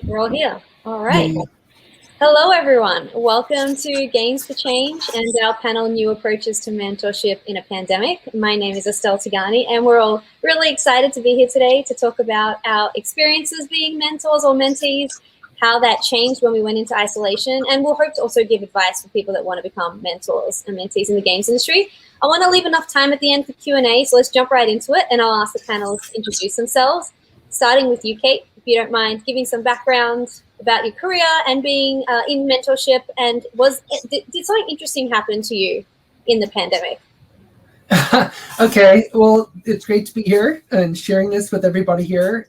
Sweet, we're all here. All right. Yeah. Hello, everyone. Welcome to Games for Change and our panel, New Approaches to Mentorship in a Pandemic. My name is Estelle Tigani, and we're all really excited to be here today to talk about our experiences being mentors or mentees, how that changed when we went into isolation, and we'll hope to also give advice for people that want to become mentors and mentees in the games industry. I want to leave enough time at the end for Q&A, so let's jump right into it, and I'll ask the panelists to introduce themselves, starting with you, Kate, if you don't mind giving some background about your career and being in mentorship, and did something interesting happen to you in the pandemic? Okay, well, it's great to be here and sharing this with everybody here.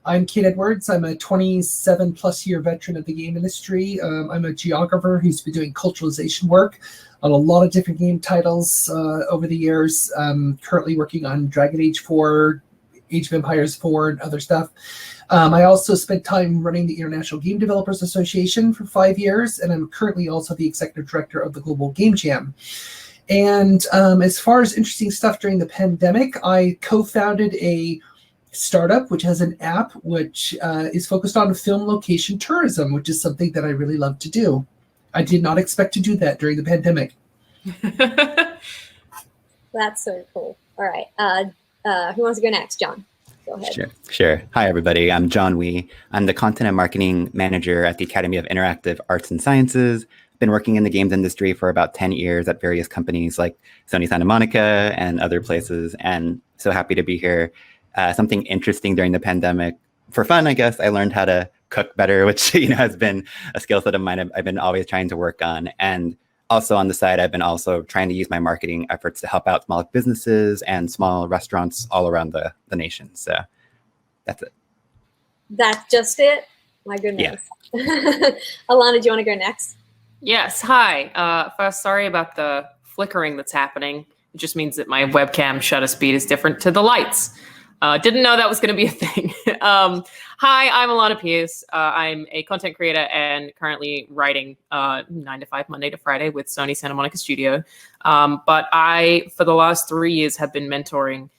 I'm Kate Edwards. I'm a 27 plus year veteran of the game industry. I'm a geographer who's been doing culturalization work on a lot of different game titles over the years. Currently working on Dragon Age 4, Age of Empires 4, and other stuff. I also spent time running the International Game Developers Association for 5 years, and I'm currently also the executive director of the Global Game Jam. And as far as interesting stuff during the pandemic, I co-founded a startup which has an app which is focused on film location tourism, which is something that I really love to do. I did not expect to do that during the pandemic. That's so cool. All right. Who wants to go next? John, go ahead. Sure. Hi, everybody. I'm John Wee. I'm the content and marketing manager at the Academy of Interactive Arts and Sciences. Been working in the games industry for about 10 years at various companies like Sony Santa Monica and other places, and so happy to be here. Something interesting during the pandemic, for fun, I guess, I learned how to cook better, which has been a skill set of mine I've been always trying to work on. And also on the side, I've been also trying to use my marketing efforts to help out small businesses and small restaurants all around the nation. So that's it. That's just it? My goodness. Yeah. Alana, do you want to go next? Yes. Hi. First, sorry about the flickering that's happening. It just means that my webcam shutter speed is different to the lights. Didn't know that was going to be a thing. Hi, I'm Alana Pierce. I'm a content creator and currently writing 9 to 5, Monday to Friday with Sony Santa Monica Studio. But I, for the last 3 years, have been mentoring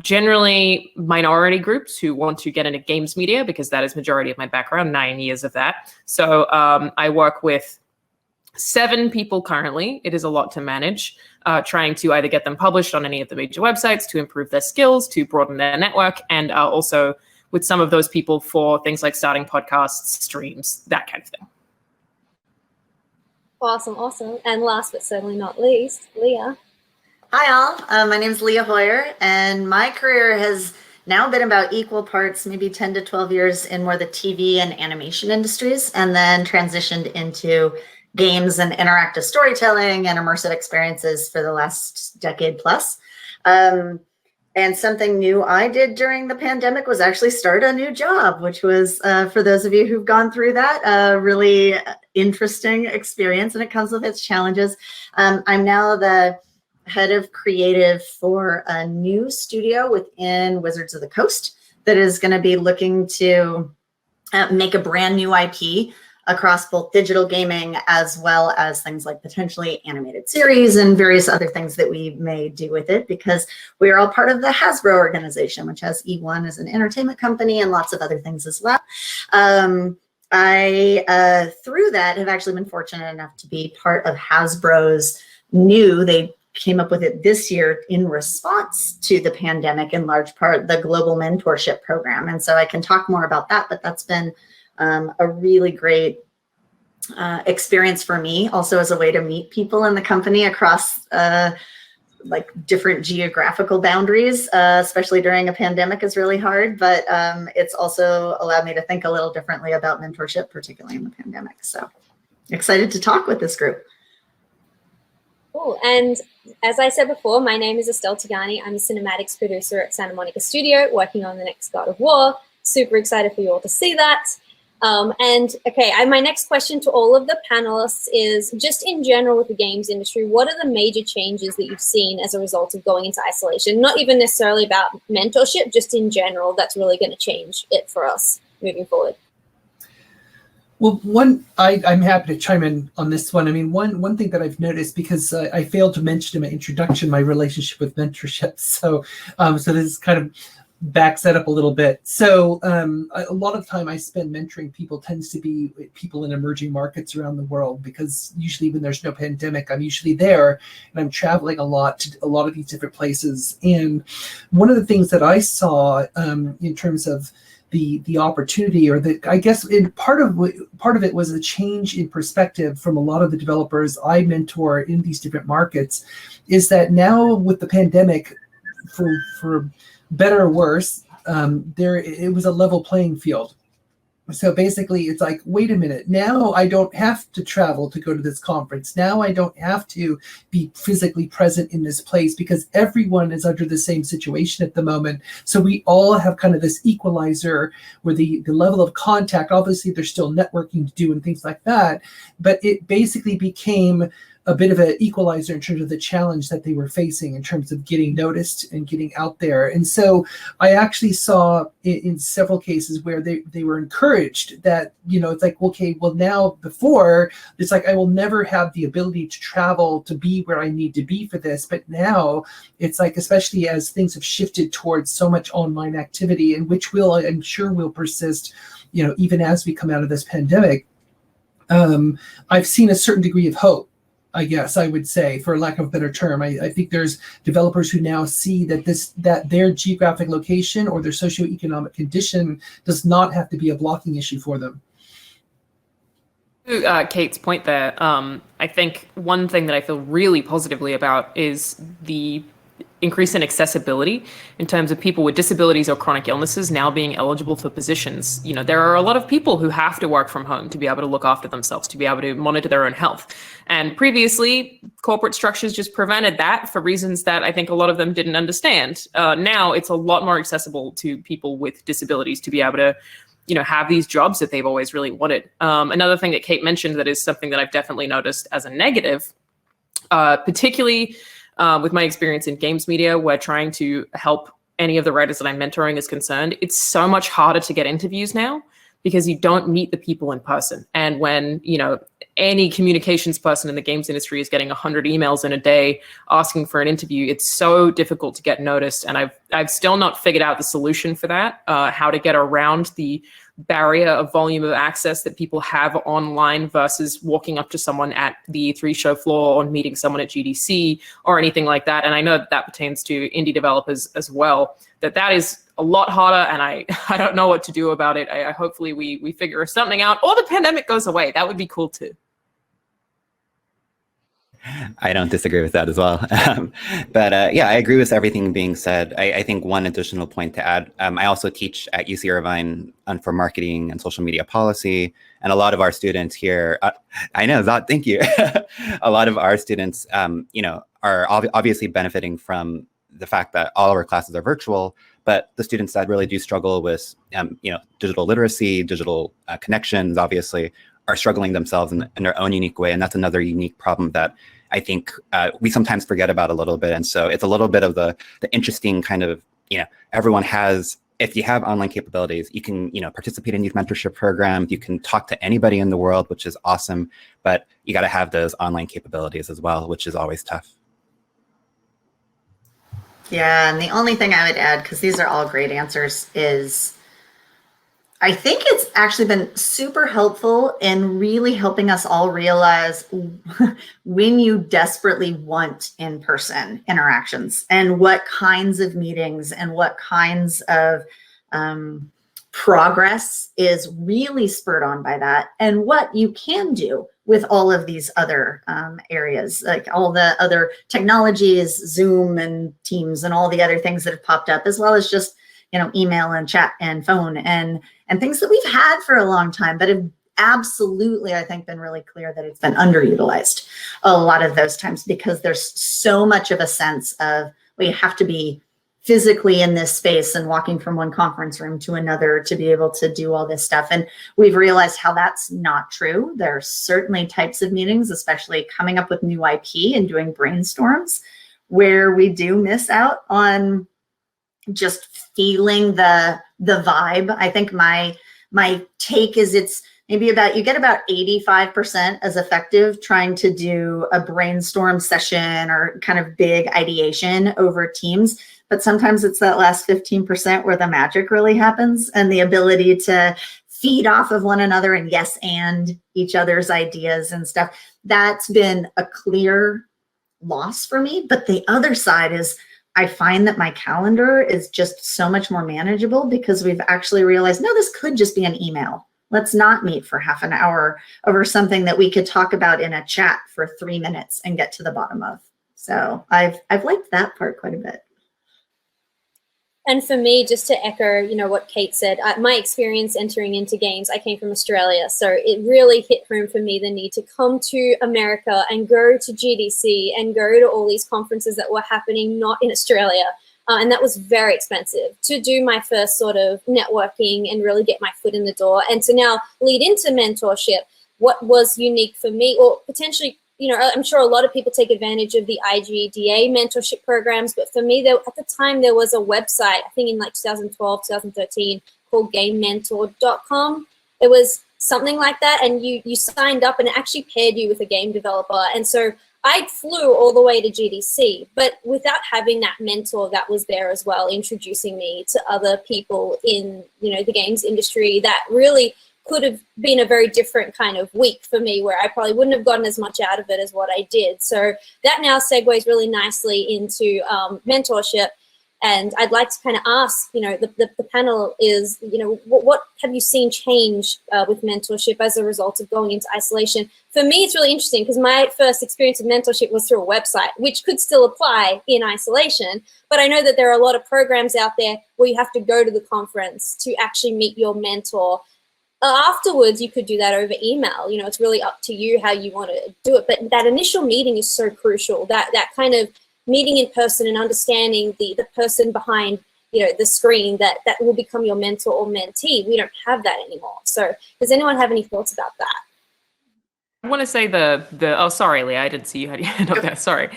generally minority groups who want to get into games media, because that is majority of my background, 9 years of that. So I work with 7 people currently. It is a lot to manage, trying to either get them published on any of the major websites, to improve their skills, to broaden their network, and also with some of those people for things like starting podcasts, streams, that kind of thing. Awesome. And last but certainly not least, Leah. Hi all, my name is Leah Hoyer, and my career has now been about equal parts, maybe 10 to 12 years in more the TV and animation industries, and then transitioned into games and interactive storytelling and immersive experiences for the last decade plus. And something new I did during the pandemic was actually start a new job, which was, for those of you who've gone through that, a really interesting experience, and it comes with its challenges. I'm now the head of creative for a new studio within Wizards of the Coast that is going to be looking to make a brand new IP across both digital gaming as well as things like potentially animated series and various other things that we may do with it, because we are all part of the Hasbro organization, which has E1 as an entertainment company and lots of other things as well. I, through that, have actually been fortunate enough to be part of Hasbro's they came up with it this year in response to the pandemic, in large part, the Global Mentorship Program. And so I can talk more about that, but that's been a really great experience for me, also as a way to meet people in the company across like different geographical boundaries, especially during a pandemic, is really hard. But it's also allowed me to think a little differently about mentorship, particularly in the pandemic. So excited to talk with this group. Cool. And as I said before, my name is Estelle Tigani. I'm a cinematics producer at Santa Monica Studio, working on the next God of War. Super excited for you all to see that. My next question to all of the panelists is, just in general with the games industry, what are the major changes that you've seen as a result of going into isolation? Not even necessarily about mentorship, just in general, that's really going to change it for us moving forward. Well, I'm happy to chime in on this one. I mean, one thing that I've noticed, because I failed to mention in my introduction my relationship with mentorships. So this is kind of backs that up a little bit. So a lot of time I spend mentoring people tends to be people in emerging markets around the world, because usually when there's no pandemic, I'm usually there and I'm traveling a lot to a lot of these different places. And one of the things that I saw in terms of the opportunity, or the, I guess part of it was a change in perspective from a lot of the developers I mentor in these different markets, is that now with the pandemic, for better or worse, it was a level playing field. So basically it's like, wait a minute, now I don't have to travel to go to this conference. Now I don't have to be physically present in this place, because everyone is under the same situation at the moment. So we all have kind of this equalizer where the level of contact, obviously there's still networking to do and things like that, but it basically became a bit of an equalizer in terms of the challenge that they were facing in terms of getting noticed and getting out there. And so I actually saw in several cases where they were encouraged that, it's like, okay, well now before it's like, I will never have the ability to travel to be where I need to be for this. But now it's like, especially as things have shifted towards so much online activity, and which I'm sure will persist, even as we come out of this pandemic, I've seen a certain degree of hope, I guess I would say, for lack of a better term. I think there's developers who now see that their geographic location or their socioeconomic condition does not have to be a blocking issue for them. To Kate's point there, I think one thing that I feel really positively about is the increase in accessibility in terms of people with disabilities or chronic illnesses now being eligible for positions. There are a lot of people who have to work from home to be able to look after themselves, to be able to monitor their own health. And previously, corporate structures just prevented that for reasons that I think a lot of them didn't understand. Now it's a lot more accessible to people with disabilities to be able to have these jobs that they've always really wanted. Another thing that Kate mentioned that is something that I've definitely noticed as a negative, particularly with my experience in games media, where trying to help any of the writers that I'm mentoring is concerned, it's so much harder to get interviews now because you don't meet the people in person. And when, any communications person in the games industry is getting 100 emails in a day asking for an interview, it's so difficult to get noticed. And I've still not figured out the solution for that, how to get around the barrier of volume of access that people have online versus walking up to someone at the E3 show floor or meeting someone at GDC or anything like that. And I know that pertains to indie developers as well, that is a lot harder, and I don't know what to do about it. I hopefully we figure something out, or the pandemic goes away. That would be cool too. I don't disagree with that as well. But yeah, I agree with everything being said. I think one additional point to add, I also teach at UC Irvine for marketing and social media policy. And a lot of our students here, I know, Zot, thank you. A lot of our students, are obviously benefiting from the fact that all of our classes are virtual, but the students that really do struggle with, digital literacy, digital connections, obviously, are struggling themselves in their own unique way. And that's another unique problem that I think we sometimes forget about a little bit. And so it's a little bit of the interesting kind of, everyone has, if you have online capabilities, you can, participate in these mentorship programs, you can talk to anybody in the world, which is awesome, but you got to have those online capabilities as well, which is always tough. Yeah, and the only thing I would add, because these are all great answers, is I think it's actually been super helpful in really helping us all realize when you desperately want in-person interactions and what kinds of meetings and what kinds of progress is really spurred on by that, and what you can do with all of these other areas, like all the other technologies, Zoom and Teams and all the other things that have popped up, as well as just email and chat and phone and things that we've had for a long time, but have absolutely, I think, been really clear that it's been underutilized a lot of those times, because there's so much of a sense of, well, you have to be physically in this space and walking from one conference room to another to be able to do all this stuff. And we've realized how that's not true. There are certainly types of meetings, especially coming up with new IP and doing brainstorms, where we do miss out on just feeling the vibe. I think my take is it's maybe you get about 85% as effective trying to do a brainstorm session or kind of big ideation over Teams. But sometimes it's that last 15% where the magic really happens, and the ability to feed off of one another and yes and each other's ideas and stuff. That's been a clear loss for me. But the other side is I find that my calendar is just so much more manageable because we've actually realized, no, this could just be an email. Let's not meet for half an hour over something that we could talk about in a chat for 3 minutes and get to the bottom of. So I've liked that part quite a bit. And for me, just to echo, what Kate said, my experience entering into games, I came from Australia. So it really hit home for me the need to come to America and go to GDC and go to all these conferences that were happening not in Australia. And that was very expensive to do my first sort of networking and really get my foot in the door. And to now lead into mentorship, what was unique for me, or potentially, I'm sure a lot of people take advantage of the IGDA mentorship programs, but for me, at the time, there was a website, I think in like 2012, 2013, called GameMentor.com. It was something like that, and you signed up and it actually paired you with a game developer. And so I flew all the way to GDC, but without having that mentor that was there as well, introducing me to other people in, the games industry, that really could have been a very different kind of week for me, where I probably wouldn't have gotten as much out of it as what I did. So that now segues really nicely into mentorship. And I'd like to kind of ask, the panel is, what have you seen change with mentorship as a result of going into isolation? For me, it's really interesting because my first experience of mentorship was through a website, which could still apply in isolation. But I know that there are a lot of programs out there where you have to go to the conference to actually meet your mentor. Afterwards, you could do that over email. It's really up to you how you want to do it. But that initial meeting is so crucial, that kind of meeting in person and understanding the person behind, the screen that will become your mentor or mentee. We don't have that anymore. So does anyone have any thoughts about that? I want to say oh, sorry, Leah, I didn't see you had your hand up there. Sorry.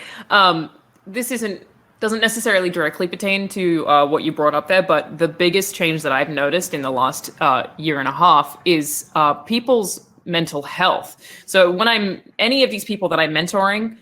This doesn't necessarily directly pertain to what you brought up there, but the biggest change that I've noticed in the last year and a half is people's mental health. So when any of these people that I'm mentoring,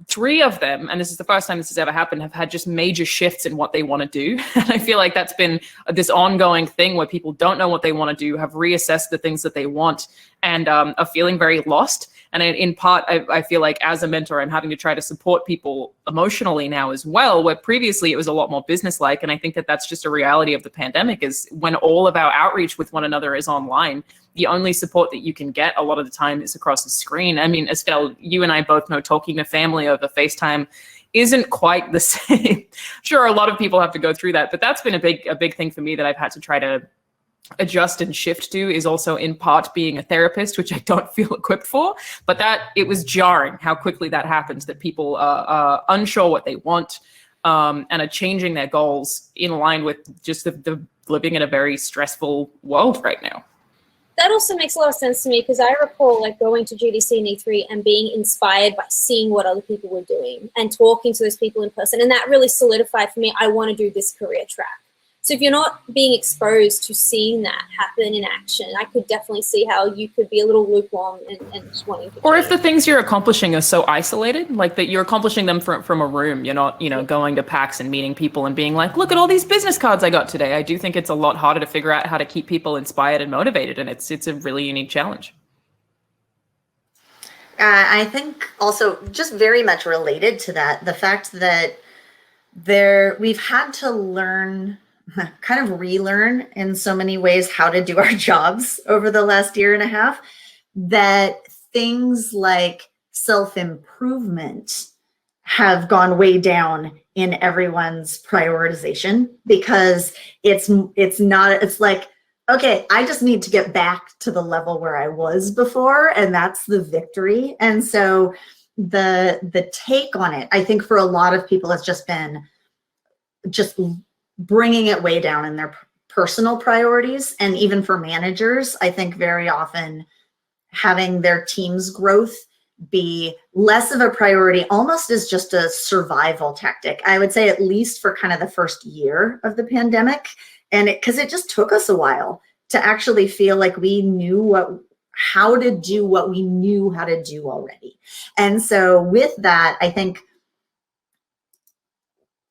3 of them, and this is the first time this has ever happened, have had just major shifts in what they want to do. And I feel like that's been this ongoing thing where people don't know what they want to do, have reassessed the things that they want, and are feeling very lost. And in part, I feel like as a mentor, I'm having to try to support people emotionally now as well, where previously it was a lot more businesslike. And I think that that's just a reality of the pandemic, is when all of our outreach with one another is online, the only support that you can get a lot of the time is across the screen. I mean, Estelle, you and I both know talking to family over FaceTime isn't quite the same. Sure, a lot of people have to go through that, but that's been a big thing for me that I've had to try to adjust and shift to, is also in part being a therapist, which I don't feel equipped for. But it was jarring how quickly that happens, that people are unsure what they want and are changing their goals in line with just the living in a very stressful world right now. That also makes a lot of sense to me, because I recall like going to GDC and E3 and being inspired by seeing what other people were doing and talking to those people in person. And that really solidified for me, I want to do this career track. So if you're not being exposed to seeing that happen in action, I could definitely see how you could be a little lukewarm and just wanting to. Or if the things you're accomplishing are so isolated, like that you're accomplishing them from a room, you're not, going to PAX and meeting people and being like, look at all these business cards I got today. I do think it's a lot harder to figure out how to keep people inspired and motivated. And it's a really unique challenge. I think also just very much related to that, the fact that we've had to learn, kind of relearn in so many ways how to do our jobs over the last year and a half, that things like self-improvement have gone way down in everyone's prioritization, because it's like, okay, I just need to get back to the level where I was before, and that's the victory. And so the take on it, I think for a lot of people, has just been bringing it way down in their personal priorities. And even for managers, I think very often having their team's growth be less of a priority, almost as just a survival tactic. I would say at least for kind of the first year of the pandemic. And because it just took us a while to actually feel like we knew how to do what we knew how to do already. And so with that, I think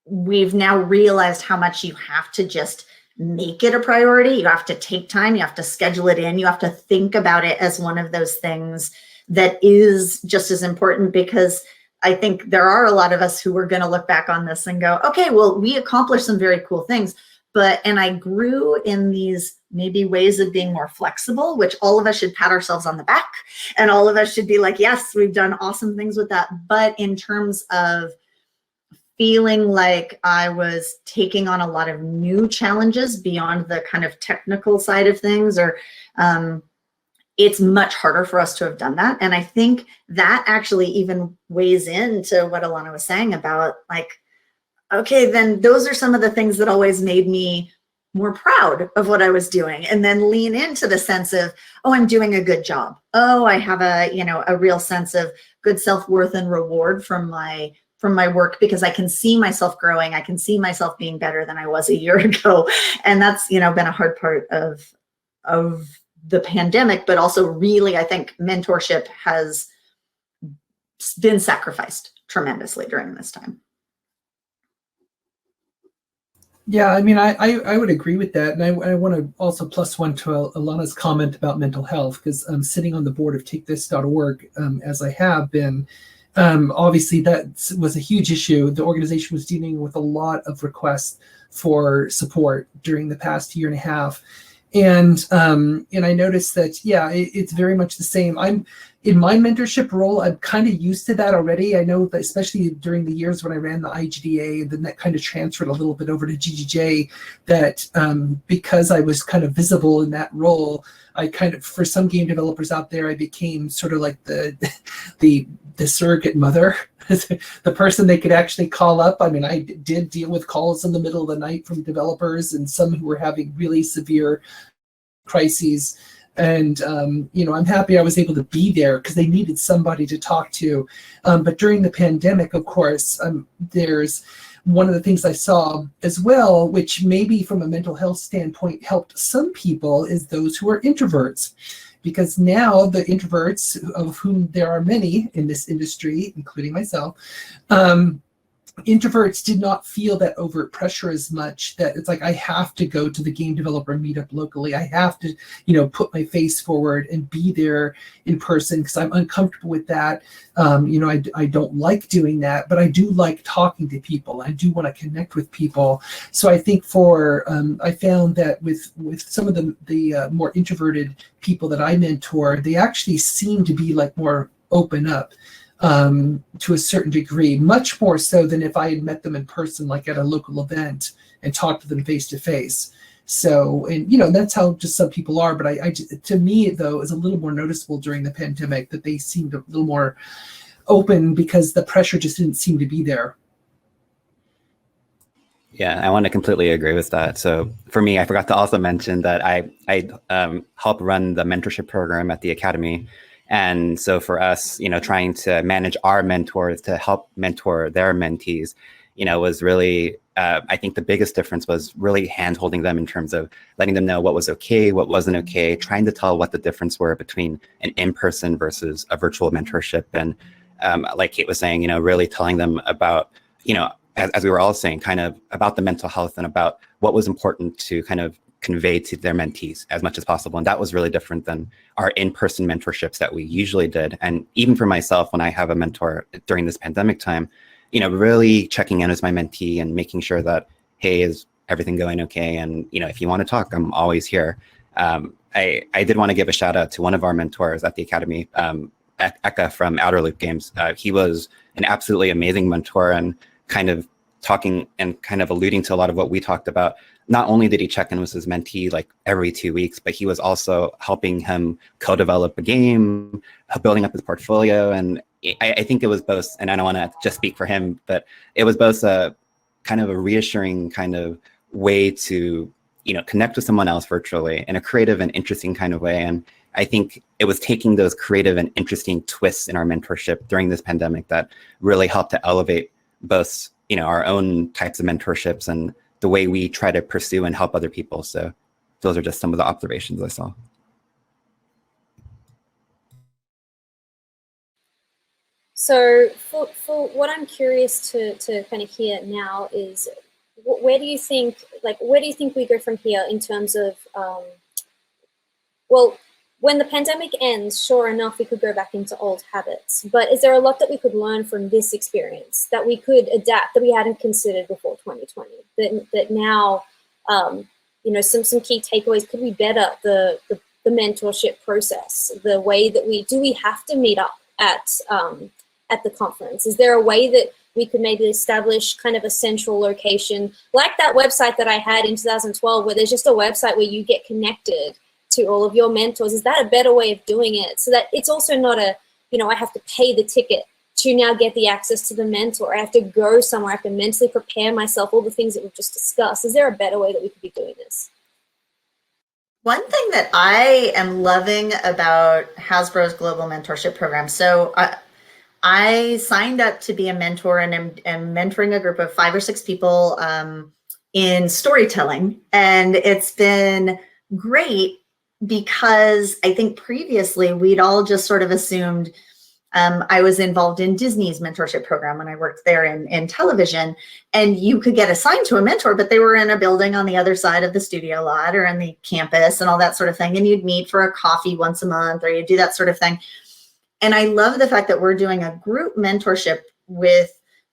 we've now realized how much you have to just make it a priority. You have to take time, you have to schedule it in, you have to think about it as one of those things that is just as important, because I think there are a lot of us who are going to look back on this and go, okay, well, we accomplished some very cool things, and I grew in these maybe ways of being more flexible, which all of us should pat ourselves on the back, and all of us should be like, yes, we've done awesome things with that. But in terms of feeling like I was taking on a lot of new challenges beyond the kind of technical side of things, or it's much harder for us to have done that. And I think that actually even weighs into what Alana was saying about, like, okay, then those are some of the things that always made me more proud of what I was doing, and then lean into the sense of, oh, I'm doing a good job. Oh, I have a real sense of good self-worth and reward from my work, because I can see myself growing. I can see myself being better than I was a year ago. And that's, been a hard part of the pandemic, but also really, I think mentorship has been sacrificed tremendously during this time. Yeah, I mean, I would agree with that. And I want to also plus one to Alana's comment about mental health, because I'm sitting on the board of takethis.org, as I have been. Obviously, that was a huge issue. The organization was dealing with a lot of requests for support during the past year and a half. And I noticed that, yeah, it's very much the same. I'm in my mentorship role, I'm kind of used to that already. I know that especially during the years when I ran the IGDA, and then that kind of transferred a little bit over to GGJ, that because I was kind of visible in that role, I kind of, for some game developers out there, I became sort of like the surrogate mother, the person they could actually call up. I mean, I did deal with calls in the middle of the night from developers, and some who were having really severe crises. And, I'm happy I was able to be there, because they needed somebody to talk to. But during the pandemic, of course, there's one of the things I saw as well, which maybe from a mental health standpoint helped some people, is those who are introverts. Because now the introverts, of whom there are many in this industry, including myself, introverts did not feel that overt pressure as much, that it's like, I have to go to the game developer meetup locally. I have to, put my face forward and be there in person, because I'm uncomfortable with that. I don't like doing that, but I do like talking to people. I do want to connect with people. So I think I found that with some of the more introverted people that I mentor, they actually seem to be like more open up. To a certain degree, much more so than if I had met them in person, like at a local event, and talked to them face to face. So, and that's how just some people are. But to me, though, is a little more noticeable during the pandemic that they seemed a little more open, because the pressure just didn't seem to be there. Yeah, I want to completely agree with that. So for me, I forgot to also mention that I help run the mentorship program at the Academy. And so for us, trying to manage our mentors to help mentor their mentees, was really, I think the biggest difference was really hand-holding them in terms of letting them know what was okay, what wasn't okay, trying to tell what the difference were between an in-person versus a virtual mentorship. And like Kate was saying, really telling them about, as we were all saying, kind of about the mental health and about what was important to kind of convey to their mentees as much as possible. And that was really different than our in-person mentorships that we usually did. And even for myself, when I have a mentor during this pandemic time, really checking in as my mentee and making sure that, hey, is everything going okay? And, if you want to talk, I'm always here. I did want to give a shout out to one of our mentors at the Academy, Eka from Outer Loop Games. He was an absolutely amazing mentor, and kind of talking and kind of alluding to a lot of what we talked about. Not only did he check in with his mentee like every 2 weeks, but he was also helping him co-develop a game, building up his portfolio. And I think it was both, and I don't want to just speak for him, but it was both a kind of a reassuring kind of way to, connect with someone else virtually in a creative and interesting kind of way. And I think it was taking those creative and interesting twists in our mentorship during this pandemic that really helped to elevate both, our own types of mentorships and the way we try to pursue and help other people. So those are just some of the observations I saw. So for what I'm curious to kind of hear now is, where do you think we go from here in terms of, well, when the pandemic ends, sure enough, we could go back into old habits, but is there a lot that we could learn from this experience that we could adapt that we hadn't considered before 2020, that now, some key takeaways? Could we better the mentorship process, the way that do we have to meet up at the conference? Is there a way that we could maybe establish kind of a central location, like that website that I had in 2012, where there's just a website where you get connected to all of your mentors? Is that a better way of doing it, so that it's also not I have to pay the ticket to now get the access to the mentor? I have to go somewhere, I have to mentally prepare myself, all the things that we've just discussed. Is there a better way that we could be doing this? One thing that I am loving about Hasbro's Global Mentorship Program, so I signed up to be a mentor and am mentoring a group of 5 or 6 people in storytelling. And it's been great because I think previously we'd all just sort of assumed, I was involved in Disney's mentorship program when I worked there in television, and you could get assigned to a mentor, but they were in a building on the other side of the studio lot or in the campus and all that sort of thing. And you'd meet for a coffee once a month, or you'd do that sort of thing. And I love the fact that we're doing a group mentorship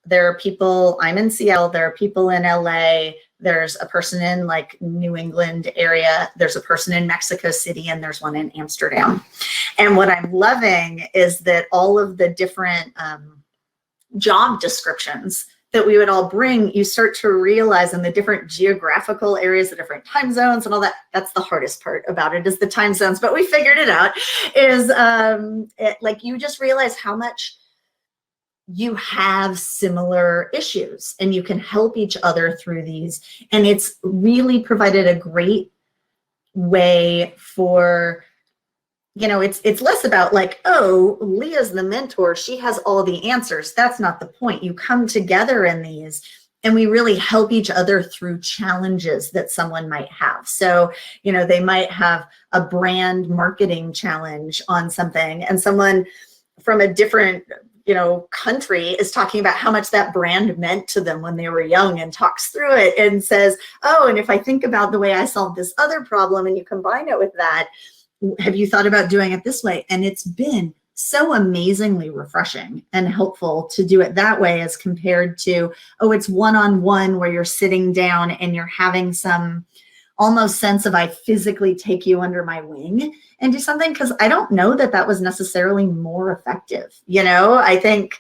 there are people, I'm in Seattle, there are people in LA, there's a person in like New England area, there's a person in Mexico City, and there's one in Amsterdam. And what I'm loving is that all of the different job descriptions that we would all bring, you start to realize in the different geographical areas, the different time zones and all that. That's the hardest part about it, is the time zones, but we figured it out, is like you just realize how much you have similar issues and you can help each other through these. And it's really provided a great way for, it's less about like, oh, Leah's the mentor, she has all the answers. That's not the point. You come together in these and we really help each other through challenges that someone might have. So, they might have a brand marketing challenge on something, and someone from a different country is talking about how much that brand meant to them when they were young, and talks through it and says, oh, and if I think about the way I solved this other problem and you combine it with that, have you thought about doing it this way? And it's been so amazingly refreshing and helpful to do it that way, as compared to, oh, it's one-on-one where you're sitting down and you're having some almost sense of, I physically take you under my wing and do something, because I don't know that was necessarily more effective. I think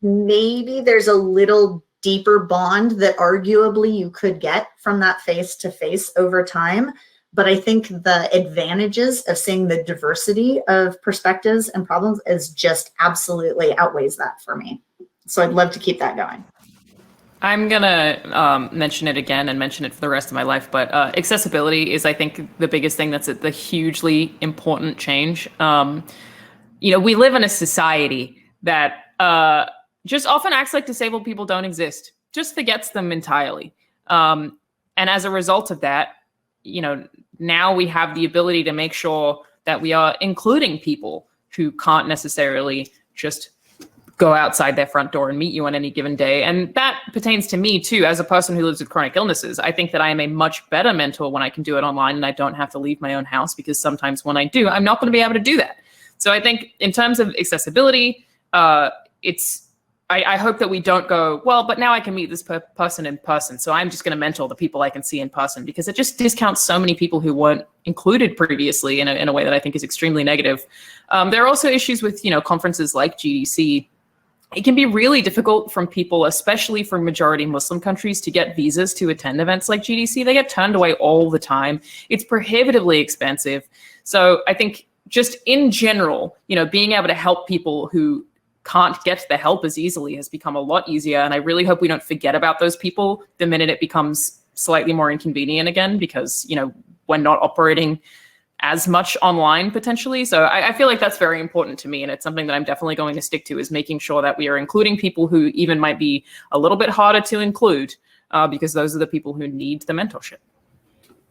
maybe there's a little deeper bond that arguably you could get from that face-to-face over time. But I think the advantages of seeing the diversity of perspectives and problems is just absolutely outweighs that for me. So I'd love to keep that going. I'm going to mention it again and mention it for the rest of my life, but accessibility is, I think, the biggest thing that's the hugely important change. We live in a society that just often acts like disabled people don't exist, just forgets them entirely. And as a result of that, now we have the ability to make sure that we are including people who can't necessarily just go outside their front door and meet you on any given day. And that pertains to me too, as a person who lives with chronic illnesses. I think that I am a much better mentor when I can do it online and I don't have to leave my own house, because sometimes when I do, I'm not going to be able to do that. So I think in terms of accessibility, I hope that we don't go, well, but now I can meet this person in person, so I'm just going to mentor the people I can see in person, because it just discounts so many people who weren't included previously in a way that I think is extremely negative. There are also issues with, conferences like GDC. It can be really difficult from people, especially from majority Muslim countries, to get visas to attend events like GDC. They get turned away all the time. It's prohibitively expensive. So I think just in general, being able to help people who can't get the help as easily has become a lot easier. And I really hope we don't forget about those people the minute it becomes slightly more inconvenient again, because, we're not operating as much online potentially. So I feel like that's very important to me. And it's something that I'm definitely going to stick to, is making sure that we are including people who even might be a little bit harder to include, because those are the people who need the mentorship.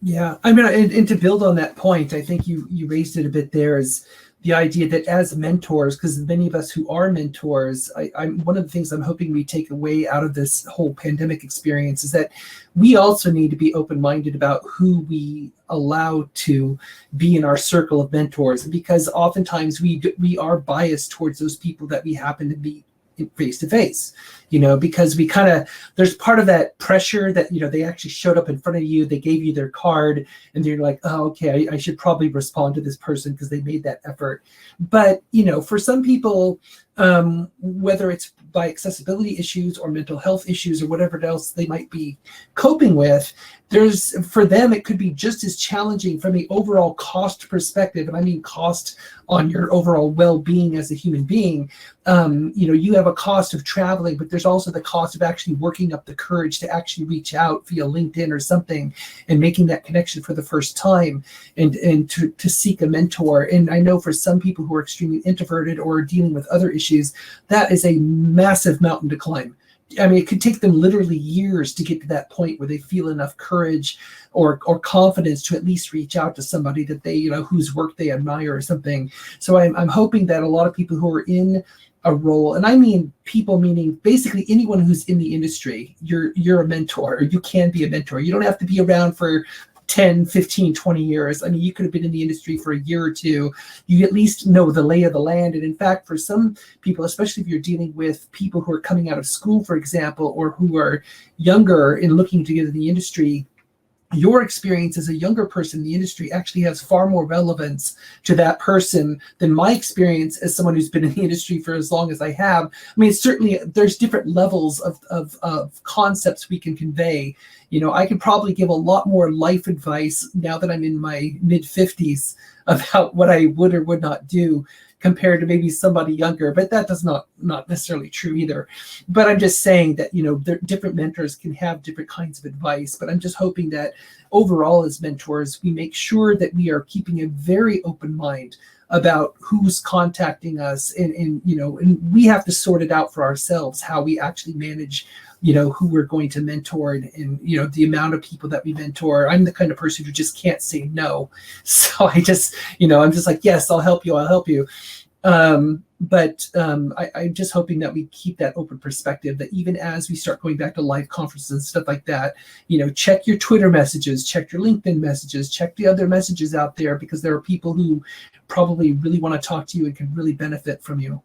Yeah, I mean, and to build on that point, I think you raised it a bit there, is the idea that as mentors, because many of us who are mentors, I'm one of the things I'm hoping we take away out of this whole pandemic experience is that we also need to be open-minded about who we allow to be in our circle of mentors, because oftentimes we are biased towards those people that we happen to be face to face, because we kind of, there's part of that pressure that, they actually showed up in front of you, they gave you their card, and you're like, oh, okay, I should probably respond to this person because they made that effort. But, for some people, whether it's by accessibility issues or mental health issues or whatever else they might be coping with, for them, it could be just as challenging from the overall cost perspective. And I mean cost on your overall well-being as a human being. You have a cost of traveling, but there's also the cost of actually working up the courage to actually reach out via LinkedIn or something and making that connection for the first time and to seek a mentor. And I know for some people who are extremely introverted or dealing with other issues, that is a massive mountain to climb. I mean, it could take them literally years to get to that point where they feel enough courage or confidence to at least reach out to somebody that they, whose work they admire or something. So I'm hoping that a lot of people who are in a role, and I mean people meaning basically anyone who's in the industry, you're a mentor, or you can be a mentor. You don't have to be around for 10, 15, 20 years. I mean, you could have been in the industry for a year or two. You at least know the lay of the land. And in fact, for some people, especially if you're dealing with people who are coming out of school, for example, or who are younger and looking to get in the industry, your experience as a younger person in the industry actually has far more relevance to that person than my experience as someone who's been in the industry for as long as I have. I mean, certainly there's different levels of concepts we can convey. I could probably give a lot more life advice now that I'm in my mid-50s about what I would or would not do compared to maybe somebody younger, but that does not necessarily true either. But I'm just saying that, different mentors can have different kinds of advice, but I'm just hoping that overall as mentors, we make sure that we are keeping a very open mind about who's contacting us and we have to sort it out for ourselves, how we actually manage who we're going to mentor and the amount of people that we mentor. I'm the kind of person who just can't say no. So I just, I'm just like, yes, I'll help you. I'm just hoping that we keep that open perspective, that even as we start going back to live conferences and stuff like that, check your Twitter messages, check your LinkedIn messages, check the other messages out there, because there are people who probably really want to talk to you and can really benefit from you.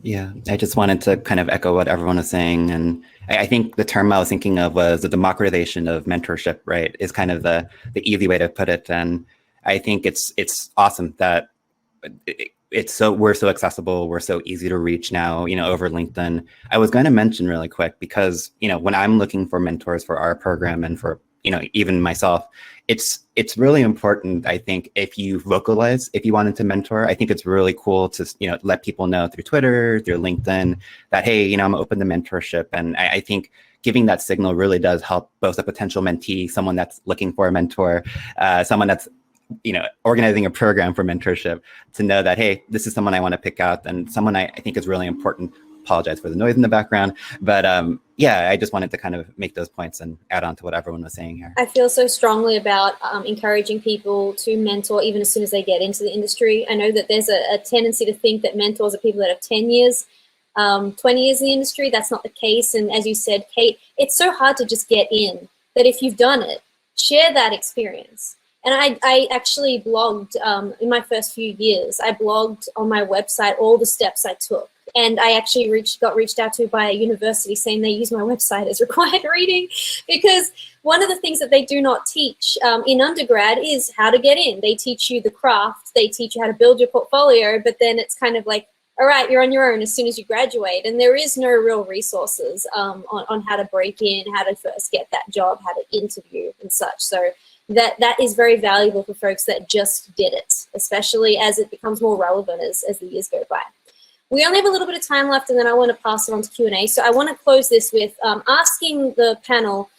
Yeah, I just wanted to kind of echo what everyone was saying. And I think the term I was thinking of was the democratization of mentorship, right? Is kind of the easy way to put it. And I think it's awesome that we're so accessible, we're so easy to reach now, over LinkedIn. I was going to mention really quick, because, when I'm looking for mentors for our program and for, even myself, it's really important, I think, if you vocalize, if you wanted to mentor, I think it's really cool to, let people know through Twitter, through LinkedIn that, hey, I'm open to mentorship. And I think giving that signal really does help both a potential mentee, someone that's looking for a mentor, someone that's, organizing a program for mentorship, to know that, hey, this is someone I want to pick out, and someone I think is really important. Apologize for the noise in the background, but yeah, I just wanted to kind of make those points and add on to what everyone was saying here. I feel so strongly about encouraging people to mentor even as soon as they get into the industry. I know that there's a tendency to think that mentors are people that have 10 years, 20 years in the industry. That's not the case. And as you said, Kate, it's so hard to just get in, that if you've done it, share that experience. And I actually blogged in my first few years. I blogged on my website all the steps I took. And I actually got reached out to by a university saying they use my website as required reading, because one of the things that they do not teach in undergrad is how to get in. They teach you the craft, they teach you how to build your portfolio, but then it's kind of like, all right, you're on your own as soon as you graduate. And there is no real resources on how to break in, how to first get that job, how to interview and such. So that is very valuable for folks that just did it, especially as it becomes more relevant as the years go by. We only have a little bit of time left, and then I want to pass it on to Q&A. So I want to close this with asking the panel,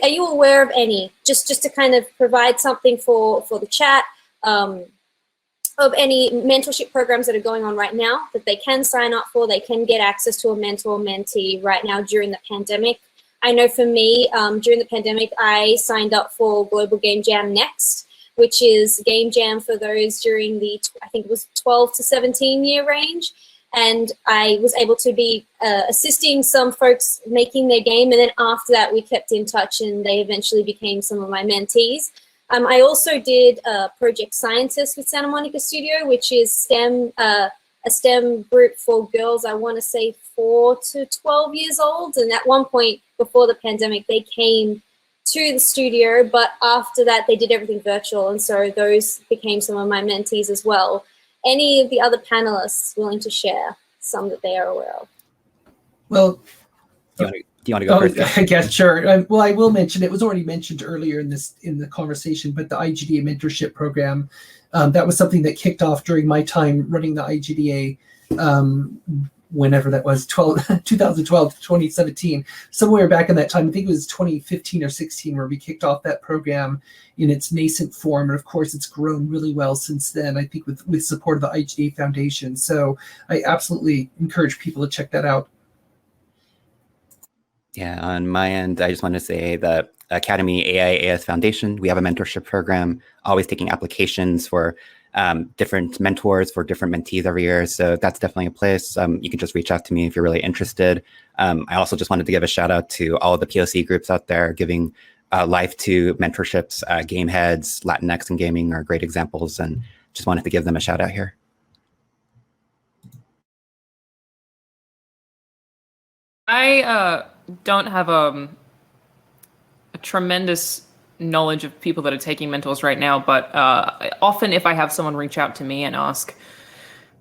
are you aware of any, just to kind of provide something for the chat, of any mentorship programs that are going on right now that they can sign up for, they can get access to a mentor mentee right now during the pandemic? I know for me, during the pandemic, I signed up for Global Game Jam Next. which is game jam for those during the, I think it was 12 to 17 year range. And I was able to be assisting some folks making their game. And then after that, we kept in touch and they eventually became some of my mentees. I also did Project Scientist with Santa Monica Studio, which is STEM, a STEM group for girls, I want to say 4 to 12 years old. And at one point before the pandemic, they came to the studio, but after that, they did everything virtual. And so those became some of my mentees as well. Any of the other panelists willing to share some that they are aware of? Well, do you want to go first? I guess, sure. Well, I will mention, it was already mentioned earlier in the conversation, but the IGDA mentorship program, that was something that kicked off during my time running the IGDA, whenever that was, 2012 to 2017, somewhere back in that time. I think it was 2015 or 16 where we kicked off that program in its nascent form. And of course, it's grown really well since then, I think with support of the IGDA Foundation. So I absolutely encourage people to check that out. Yeah, on my end, I just want to say that Academy AIAS Foundation, we have a mentorship program, always taking applications for different mentors for different mentees every year. So that's definitely a place. You can just reach out to me if you're really interested. I also just wanted to give a shout out to all of the POC groups out there giving life to mentorships. Game Heads, Latinx and Gaming are great examples, and just wanted to give them a shout out here. I don't have a tremendous knowledge of people that are taking mentors right now, but often if I have someone reach out to me and ask,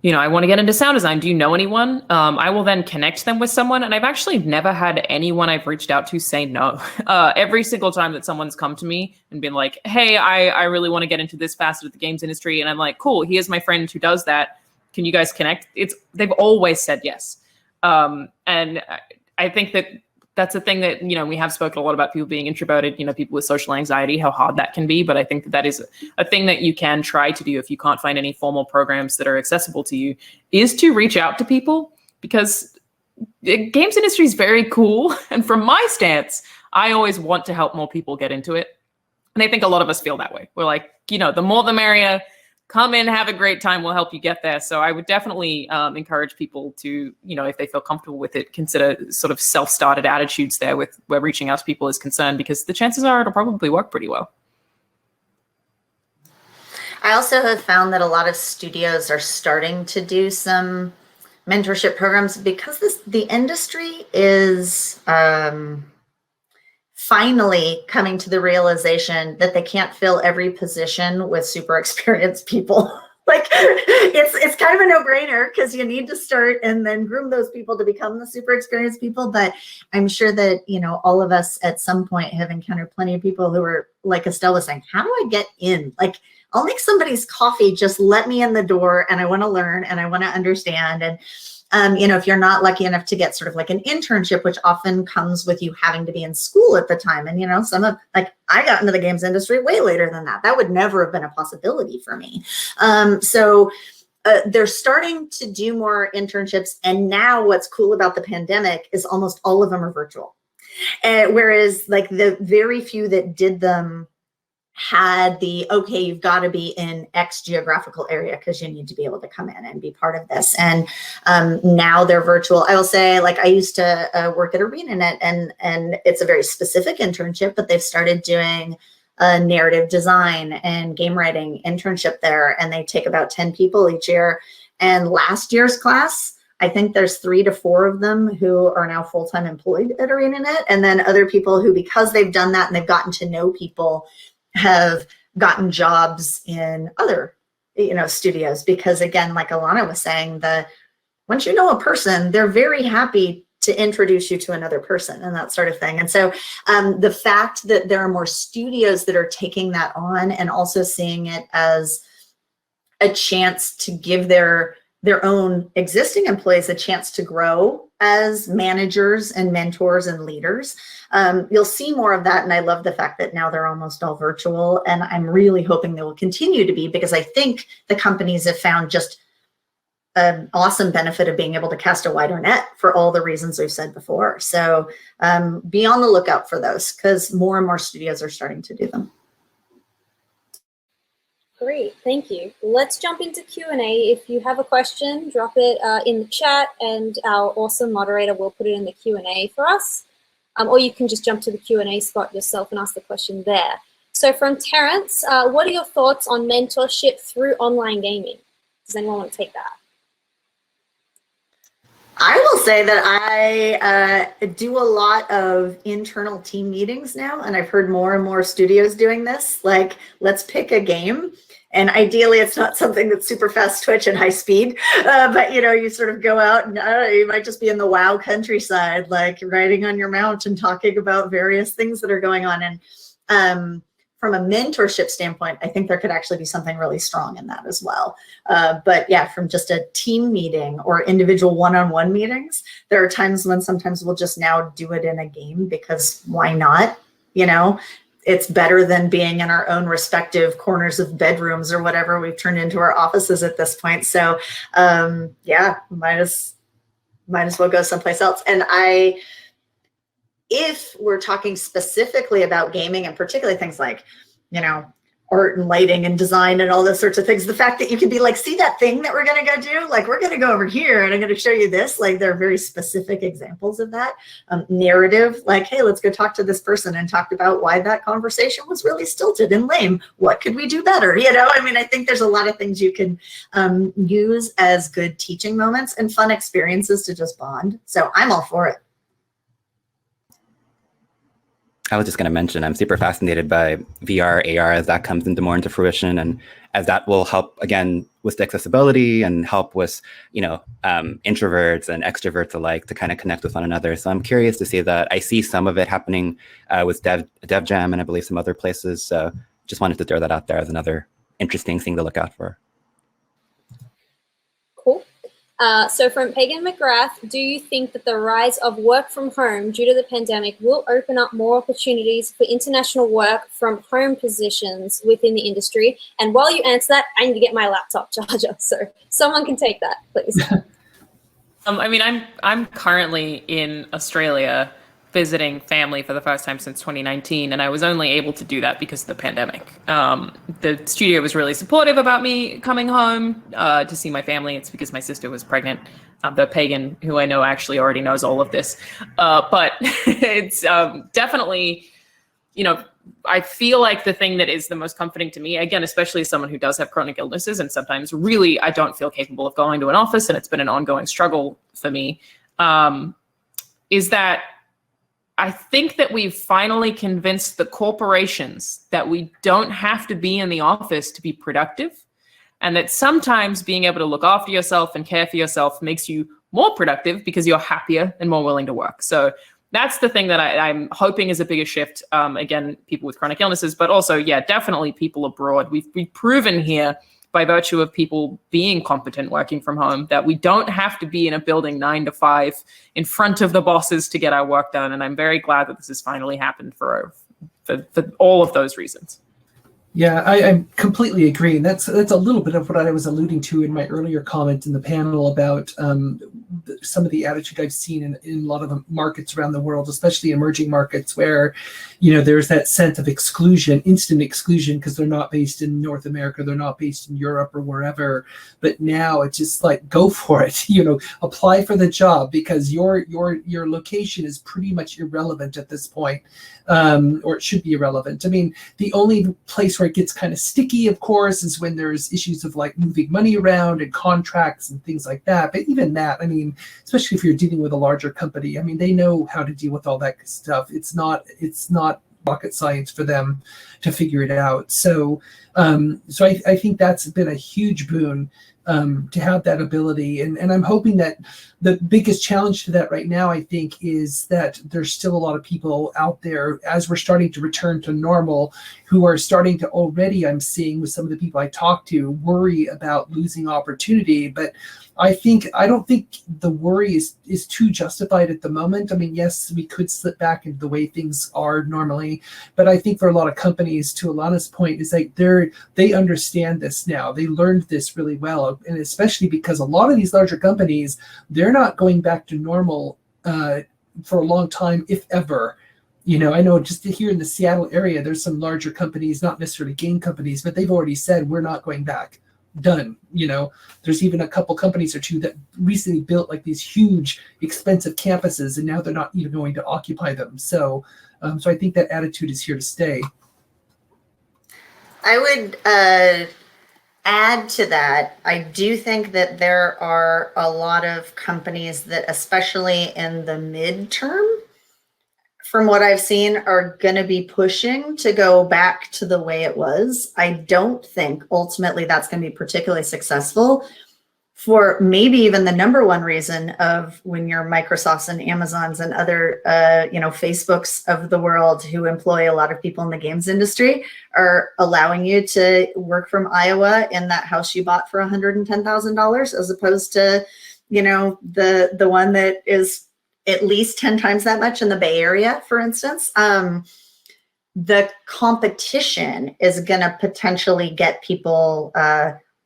I want to get into sound design, do you know anyone? I will then connect them with someone, and I've actually never had anyone I've reached out to say no. Every single time that someone's come to me and been like, hey, I really want to get into this facet of the games industry, and I'm like, cool, here's my friend who does that, can you guys connect? They've always said yes. And I think that's a thing that, we have spoken a lot about people being introverted, people with social anxiety, how hard that can be. But I think that is a thing that you can try to do if you can't find any formal programs that are accessible to you, is to reach out to people, because the games industry is very cool. And from my stance, I always want to help more people get into it. And I think a lot of us feel that way. We're like, the more the merrier. Come in, have a great time. We'll help you get there. So I would definitely encourage people to, if they feel comfortable with it, consider sort of self-started attitudes there with where reaching out to people is concerned, because the chances are it'll probably work pretty well. I also have found that a lot of studios are starting to do some mentorship programs because the industry is finally coming to the realization that they can't fill every position with super experienced people. Like it's kind of a no-brainer, because you need to start and then groom those people to become the super experienced people. But I'm sure that, all of us at some point have encountered plenty of people who are, like Estelle was saying, how do I get in? Like, I'll make somebody's coffee, just let me in the door, and I want to learn and I want to understand. And if you're not lucky enough to get sort of like an internship, which often comes with you having to be in school at the time. And, I got into the games industry way later than that. That would never have been a possibility for me. So they're starting to do more internships. And now what's cool about the pandemic is almost all of them are virtual. Whereas like the very few that did them had okay, you've got to be in X geographical area because you need to be able to come in and be part of this. And now they're virtual. I will say, like, I used to work at ArenaNet, and it's a very specific internship, but they've started doing a narrative design and game writing internship there, and they take about 10 people each year. And last year's class, I think there's 3 to 4 of them who are now full-time employed at ArenaNet, and then other people who, because they've done that and they've gotten to know people, have gotten jobs in other, studios. Because again, like Alana was saying, once you know a person, they're very happy to introduce you to another person and that sort of thing. And so the fact that there are more studios that are taking that on and also seeing it as a chance to give their own existing employees a chance to grow as managers and mentors and leaders. You'll see more of that. And I love the fact that now they're almost all virtual. And I'm really hoping they will continue to be, because I think the companies have found just an awesome benefit of being able to cast a wider net for all the reasons we've said before. So be on the lookout for those, because more and more studios are starting to do them. Great, thank you. Let's jump into Q&A. If you have a question, drop it in the chat and our awesome moderator will put it in the Q&A for us. Or you can just jump to the Q&A spot yourself and ask the question there. So from Terrence, what are your thoughts on mentorship through online gaming? Does anyone want to take that? I will say that I do a lot of internal team meetings now, and I've heard more and more studios doing this. Like, let's pick a game, and ideally it's not something that's super fast twitch and high speed, but you sort of go out and you might just be in the WoW countryside, like riding on your mount and talking about various things that are going on. And from a mentorship standpoint, I think there could actually be something really strong in that as well. But yeah, from just a team meeting or individual one-on-one meetings, there are times when sometimes we'll just now do it in a game because why not? It's better than being in our own respective corners of bedrooms or whatever we've turned into our offices at this point. So yeah, might as well go someplace else. And if we're talking specifically about gaming and particularly things like, art and lighting and design and all those sorts of things, the fact that you can be like, see that thing that we're going to go do? Like, we're going to go over here and I'm going to show you this. Like, there are very specific examples of that. Narrative, like, hey, let's go talk to this person and talk about why that conversation was really stilted and lame. What could we do better? I think there's a lot of things you can use as good teaching moments and fun experiences to just bond. So I'm all for it. I was just going to mention, I'm super fascinated by VR, AR as that comes more into fruition, and as that will help, again, with the accessibility and help with, introverts and extroverts alike to kind of connect with one another. So I'm curious to see that. I see some of it happening with Dev Jam and I believe some other places. So just wanted to throw that out there as another interesting thing to look out for. Cool. So from Pagan McGrath, do you think that the rise of work from home due to the pandemic will open up more opportunities for international work from home positions within the industry? And while you answer that, I need to get my laptop charger. So someone can take that, please. I'm currently in Australia visiting family for the first time since 2019, and I was only able to do that because of the pandemic. The studio was really supportive about me coming home to see my family. It's because my sister was pregnant. The Pagan, who I know actually already knows all of this, but it's definitely, I feel like the thing that is the most comforting to me, again, especially as someone who does have chronic illnesses, and sometimes really I don't feel capable of going to an office, and it's been an ongoing struggle for me, is that I think that we've finally convinced the corporations that we don't have to be in the office to be productive, and that sometimes being able to look after yourself and care for yourself makes you more productive because you're happier and more willing to work. So that's the thing that I'm hoping is a bigger shift. Again, people with chronic illnesses, but also, yeah, definitely people abroad. We've proven here by virtue of people being competent working from home that we don't have to be in a building 9 to 5 in front of the bosses to get our work done. And I'm very glad that this has finally happened for all of those reasons. Yeah, I completely agree. And that's a little bit of what I was alluding to in my earlier comment in the panel about some of the attitude I've seen in a lot of the markets around the world, especially emerging markets where, there's that sense of exclusion, instant exclusion, because they're not based in North America, they're not based in Europe or wherever. But now it's just like, go for it, apply for the job because your location is pretty much irrelevant at this point, or it should be irrelevant. I mean, the only place where it gets kind of sticky, of course, is when there's issues of like moving money around and contracts and things like that. But even that, especially if you're dealing with a larger company, they know how to deal with all that stuff. It's not rocket science for them to figure it out. So I think that's been a huge boon to have that ability. And I'm hoping that the biggest challenge to that right now, I think, is that there's still a lot of people out there as we're starting to return to normal who are starting to already, I'm seeing with some of the people I talk to, worry about losing opportunity. But I don't think the worry is too justified at the moment. Yes, we could slip back into the way things are normally, but I think for a lot of companies, to Alana's point, is like they understand this now. They learned this really well, and especially because a lot of these larger companies, they're not going back to normal for a long time, if ever. I know just here in the Seattle area, there's some larger companies, not necessarily game companies, but they've already said we're not going back. Done. There's even a couple companies or two that recently built like these huge, expensive campuses, and now they're not even going to occupy them. So I think that attitude is here to stay. I would add to that. I do think that there are a lot of companies that, especially in the midterm, from what I've seen, are going to be pushing to go back to the way it was. I don't think ultimately that's going to be particularly successful, for maybe even the number one reason of when your Microsofts and Amazons and other, Facebooks of the world, who employ a lot of people in the games industry, are allowing you to work from Iowa in that house you bought for $110,000, as opposed to, the one that is at least 10 times that much in the Bay Area, for instance. The competition is going to potentially get people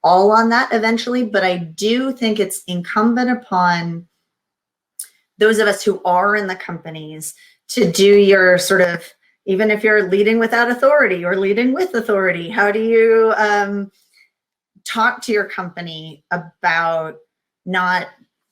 all on that eventually, but I do think it's incumbent upon those of us who are in the companies to do your sort of, even if you're leading without authority or leading with authority, how do you talk to your company about not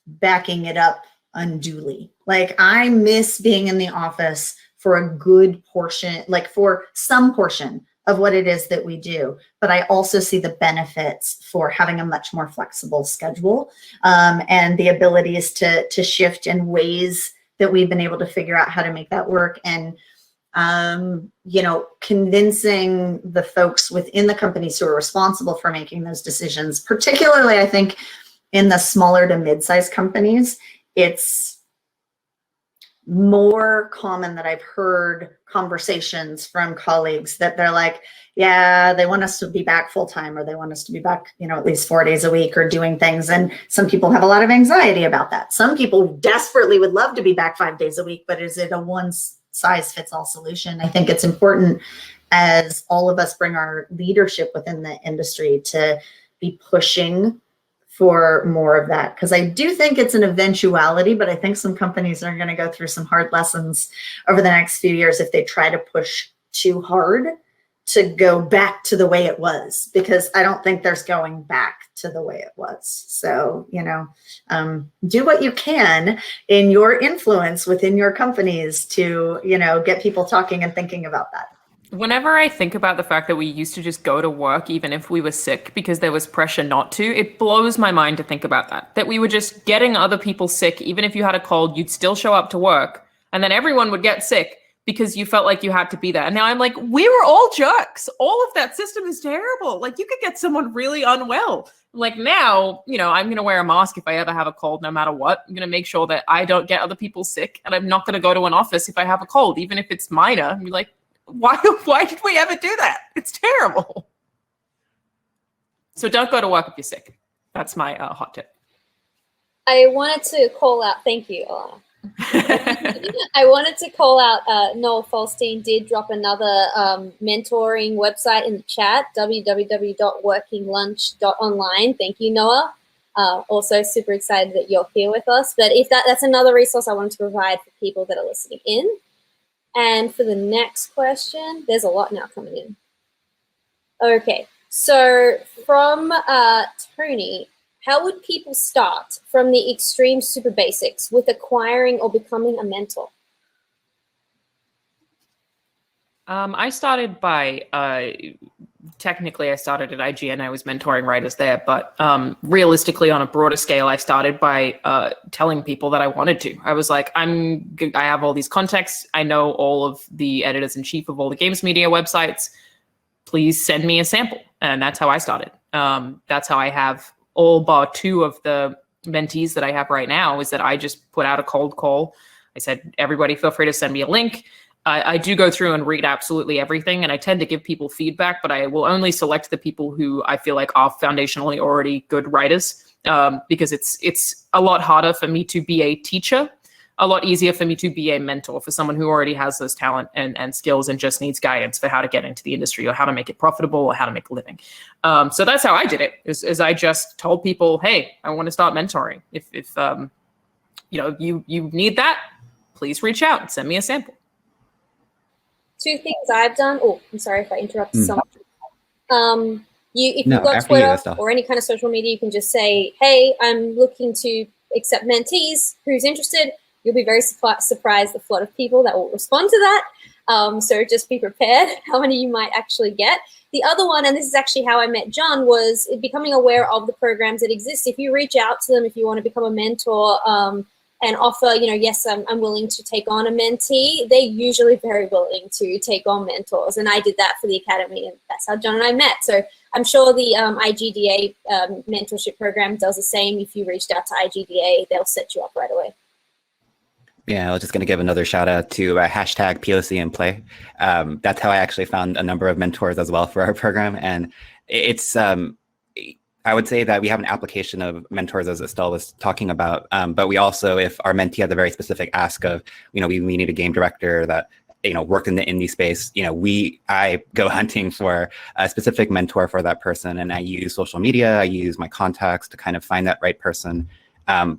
backing it up unduly? Like, I miss being in the office for a good portion, like for some portion of what it is that we do, but I also see the benefits for having a much more flexible schedule, and the abilities to shift in ways that we've been able to figure out how to make that work. And convincing the folks within the companies who are responsible for making those decisions, particularly I think in the smaller to mid-sized companies, it's more common that I've heard conversations from colleagues that they're like, yeah, they want us to be back full time, or they want us to be back, at least 4 days a week, or doing things. And some people have a lot of anxiety about that. Some people desperately would love to be back 5 days a week, but is it a one size fits all solution? I think it's important, as all of us bring our leadership within the industry, to be pushing for more of that, because I do think it's an eventuality, but I think some companies are going to go through some hard lessons over the next few years if they try to push too hard to go back to the way it was, because I don't think there's going back to the way it was. So, do what you can in your influence within your companies to, get people talking and thinking about that. Whenever I think about the fact that we used to just go to work even if we were sick because there was pressure not to, it blows my mind to think about that. That we were just getting other people sick. Even if you had a cold, you'd still show up to work, and then everyone would get sick because you felt like you had to be there. And now I'm like, we were all jerks. All of that system is terrible. Like, you could get someone really unwell. Like, now, I'm going to wear a mask if I ever have a cold, no matter what. I'm going to make sure that I don't get other people sick, and I'm not going to go to an office if I have a cold, even if it's minor. And be like, why did we ever do that? It's terrible. So don't go to work if you're sick. That's my hot tip. I wanted to call out, thank you, Alana. I wanted to call out Noel Falstein did drop another mentoring website in the chat, www.workinglunch.online. Thank you, Noah. Also super excited that you're here with us. But if that's another resource I wanted to provide for people that are listening in. And for the next question, there's a lot now coming in. Okay, so from Tony, how would people start from the extreme super basics with acquiring or becoming a mentor? I started by, technically I started at IGN. I was mentoring writers there, but realistically on a broader scale, I started by telling people that I wanted to. I was like, I have all these contacts. I know all of the editors-in-chief of all the games media websites. Please send me a sample. And that's how I started. That's how I have all bar 2 of the mentees that I have right now, is that I just put out a cold call. I said, everybody feel free to send me a link. I do go through and read absolutely everything, and I tend to give people feedback, but I will only select the people who I feel like are foundationally already good writers, because it's a lot harder for me to be a teacher, a lot easier for me to be a mentor for someone who already has those talent and skills and just needs guidance for how to get into the industry or how to make it profitable or how to make a living. So that's how I did it, is I just told people, hey, I want to start mentoring. If you need that, please reach out and send me a sample. two things I've done. Oh, I'm sorry if I interrupted someone. If No, you've got after you, Twitter Estelle. or any kind of social media, you can just say, hey, I'm looking to accept mentees. Who's interested? You'll be very surprised the flood of people that will respond to that. So just be prepared how many you might actually get. The other one, and this is actually how I met John, was becoming aware of the programs that exist. If you reach out to them, if you want to become a mentor, and offer, yes, I'm willing to take on a mentee, they're usually very willing to take on mentors. And I did that for the Academy, and that's how John and I met. So I'm sure the IGDA mentorship program does the same. If you reached out to IGDA, they'll set you up right away. Yeah, I was just going to give another shout out to hashtag POC in play. That's how I actually found a number of mentors as well for our program. And it's, I would say that we have an application of mentors, as Estelle was talking about, but we also, if our mentee has a very specific ask of, we need a game director that, worked in the indie space, I go hunting for a specific mentor for that person. And I use social media, I use my contacts to kind of find that right person.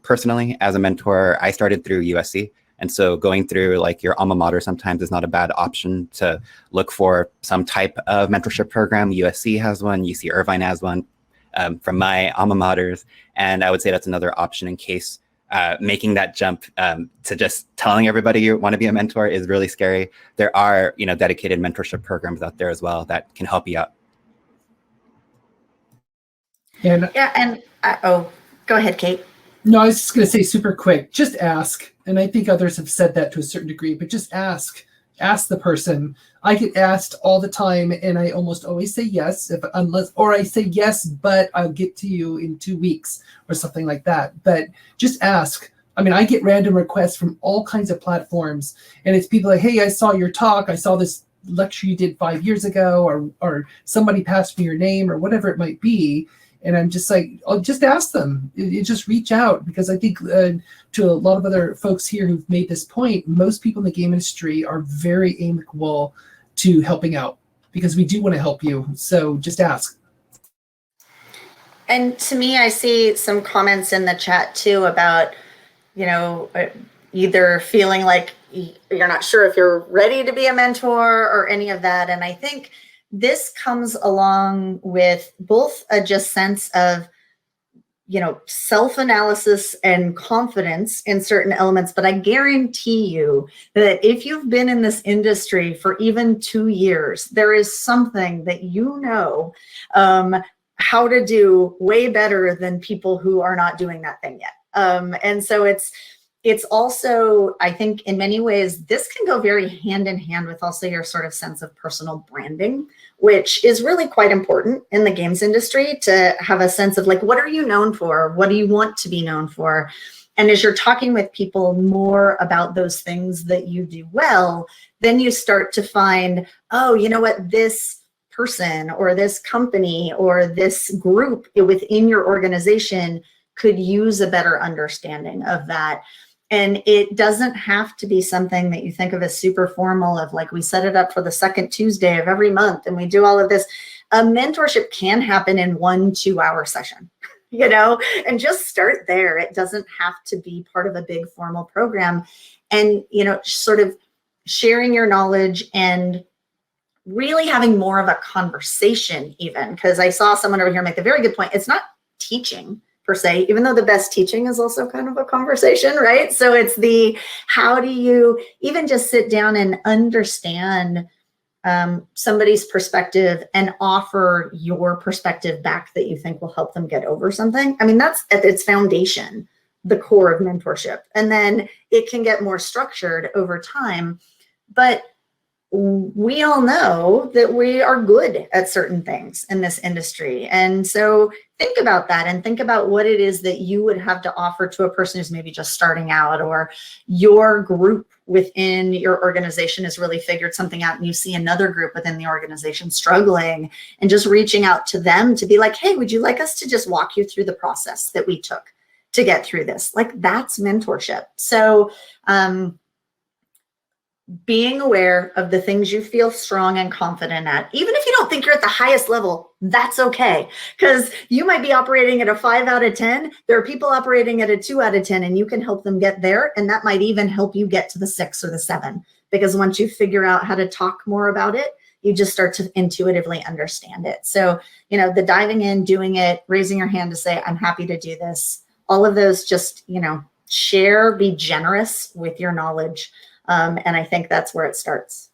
Personally, as a mentor, I started through USC. And so going through like your alma mater sometimes is not a bad option to look for some type of mentorship program. USC has one, UC Irvine has one. From my alma maters. And I would say that's another option in case making that jump to just telling everybody you want to be a mentor is really scary. There are, dedicated mentorship programs out there as well that can help you out. And go ahead, Kate. No, I was just going to say super quick, just ask. And I think others have said that to a certain degree, but just ask the person. I get asked all the time, and I almost always say yes, or I say yes, but I'll get to you in 2 weeks or something like that. But just ask. I mean, I get random requests from all kinds of platforms, and it's people like, hey, I saw your talk, I saw this lecture you did 5 years ago, or somebody passed me your name, or whatever it might be. And I'm just like, I'll just ask them. You just reach out, because I think to a lot of other folks here who've made this point, most people in the game industry are very amicable to helping out, because we do want to help you. So just ask. And to me, I see some comments in the chat too about, either feeling like you're not sure if you're ready to be a mentor or any of that. And I think this comes along with both a just sense of, self-analysis and confidence in certain elements. But I guarantee you that if you've been in this industry for even 2 years, there is something that how to do way better than people who are not doing that thing yet. And so it's also, I think in many ways, this can go very hand in hand with also your sort of sense of personal branding, which is really quite important in the games industry, to have a sense of like, what are you known for? What do you want to be known for? And as you're talking with people more about those things that you do well, then you start to find, oh, you know what, this person or this company or this group within your organization could use a better understanding of that. And it doesn't have to be something that you think of as super formal, of like, we set it up for the second Tuesday of every month and we do all of this. A mentorship can happen in 1 2-hour session, and just start there. It doesn't have to be part of a big formal program. And, sort of sharing your knowledge and really having more of a conversation even, because I saw someone over here make a very good point. It's not teaching per se, even though the best teaching is also kind of a conversation, right? So it's how do you even just sit down and understand somebody's perspective and offer your perspective back that you think will help them get over something. I mean, that's at its foundation, the core of mentorship. And then it can get more structured over time. But we all know that we are good at certain things in this industry. And so think about that and think about what it is that you would have to offer to a person who's maybe just starting out, or your group within your organization has really figured something out and you see another group within the organization struggling, and just reaching out to them to be like, hey, would you like us to just walk you through the process that we took to get through this? Like, that's mentorship. So, being aware of the things you feel strong and confident at, even if you don't think you're at the highest level, that's okay. Because you might be operating at a 5 out of 10. There are people operating at a 2 out of 10, and you can help them get there. And that might even help you get to the 6 or the 7, because once you figure out how to talk more about it, you just start to intuitively understand it. So, the diving in, doing it, raising your hand to say, I'm happy to do this, all of those, just, share, be generous with your knowledge. And I think that's where it starts.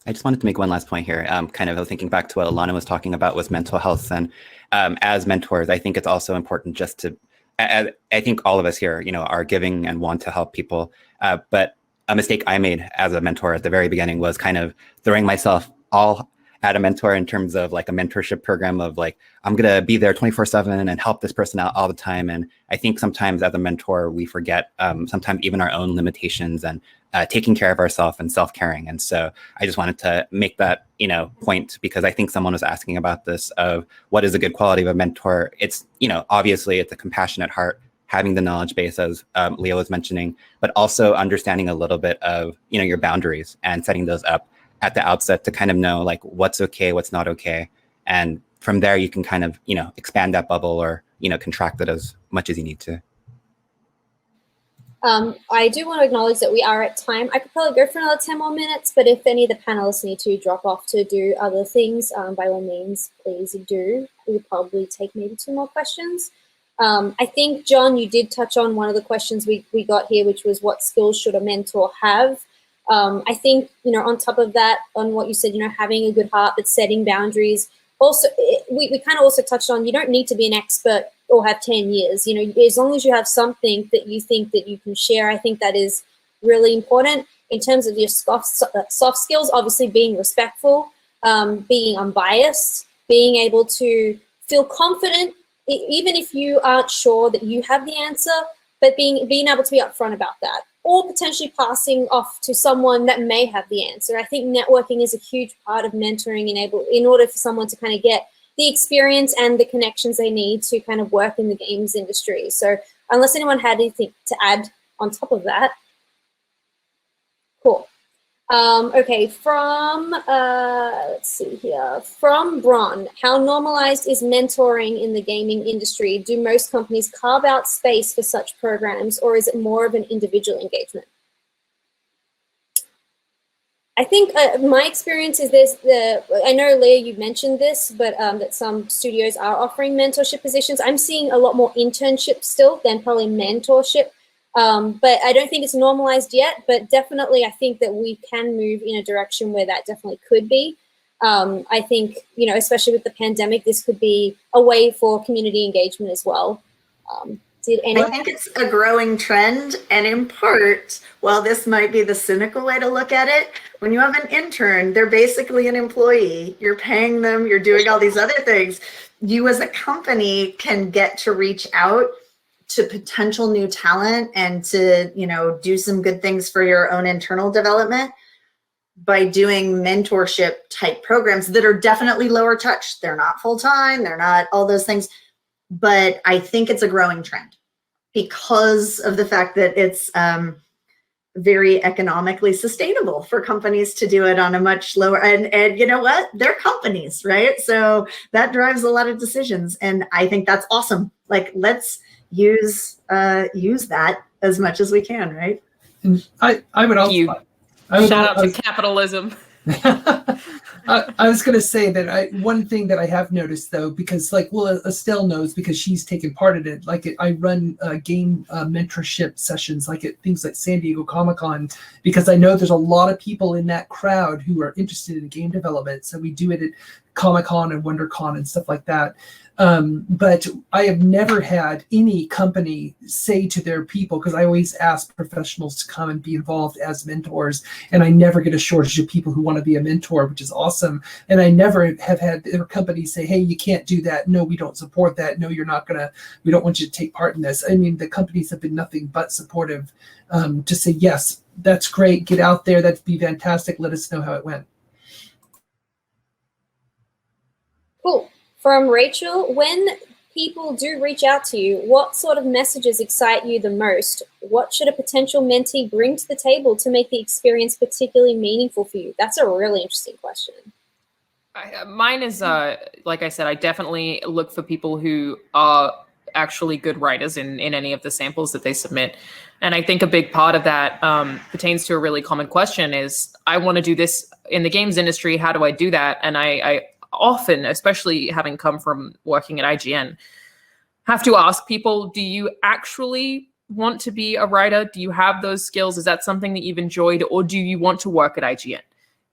I just wanted to make one last point here. Kind of thinking back to what Alana was talking about was mental health. And as mentors, I think it's also important just to, I think all of us here, are giving and want to help people. But a mistake I made as a mentor at the very beginning was kind of throwing myself all at a mentor in terms of like a mentorship program of like, I'm going to be there 24/7 and help this person out all the time. And I think sometimes as a mentor, we forget sometimes even our own limitations and taking care of ourselves and self-caring. And so I just wanted to make that, point, because I think someone was asking about this of what is a good quality of a mentor. It's, obviously it's a compassionate heart, having the knowledge base, as Leah was mentioning, but also understanding a little bit of, your boundaries and setting those up at the outset to kind of know like what's okay, what's not okay. And from there, you can kind of, expand that bubble or, contract it as much as you need to. I do want to acknowledge that we are at time. I could probably go for another 10 more minutes, but if any of the panelists need to drop off to do other things, by all means, please do. We'll probably take maybe 2 more questions. I think, John, you did touch on one of the questions we got here, which was what skills should a mentor have? I think, on top of that, on what you said, having a good heart, but setting boundaries. Also, we kind of also touched on, you don't need to be an expert or have 10 years, as long as you have something that you think that you can share. I think that is really important in terms of your soft skills, obviously being respectful, being unbiased, being able to feel confident, even if you aren't sure that you have the answer, but being able to be upfront about that, or potentially passing off to someone that may have the answer. I think networking is a huge part of mentoring, in order for someone to kind of get the experience and the connections they need to kind of work in the games industry. So unless anyone had anything to add on top of that. Cool. Okay, from, let's see here, from Bron, how normalized is mentoring in the gaming industry? Do most companies carve out space for such programs, or is it more of an individual engagement? I think my experience is this, I know, Leah, you mentioned this, but that some studios are offering mentorship positions. I'm seeing a lot more internship still than probably mentorship. But I don't think it's normalized yet, but definitely I think that we can move in a direction where that definitely could be. I think, especially with the pandemic, this could be a way for community engagement as well. I think it's a growing trend, and in part, while this might be the cynical way to look at it, when you have an intern, they're basically an employee. You're paying them, you're doing all these other things. You as a company can get to reach out to potential new talent and to, do some good things for your own internal development by doing mentorship type programs that are definitely lower touch. They're not full-time, they're not all those things. But I think it's a growing trend because of the fact that it's very economically sustainable for companies to do it on a much lower, and you know what? They're companies, right? So that drives a lot of decisions. And I think that's awesome. Like, let's use that as much as we can, right? And I would also shout out to capitalism. I was going to say that one thing that I have noticed, though, because Estelle knows because she's taken part in it. I run game mentorship sessions at things like San Diego Comic-Con, because I know there's a lot of people in that crowd who are interested in game development. So we do it at Comic-Con and WonderCon and stuff like that. But I have never had any company say to their people, because I always ask professionals to come and be involved as mentors, and I never get a shortage of people who want to be a mentor, which is awesome. And I never have had their companies say, hey, you can't do that. No, we don't support that. No, you're not we don't want you to take part in this. I mean, the companies have been nothing but supportive to say, yes, that's great. Get out there. That'd be fantastic. Let us know how it went. Cool. From Rachel, when people do reach out to you, what sort of messages excite you the most? What should a potential mentee bring to the table to make the experience particularly meaningful for you? That's a really interesting question. Mine is, like I said, I definitely look for people who are actually good writers in any of the samples that they submit. And I think a big part of that pertains to a really common question is, I want to do this in the games industry. How do I do that? And I often, especially having come from working at IGN, have to ask people, do you actually want to be a writer? Do you have those skills? Is that something that you've enjoyed? Or do you want to work at IGN?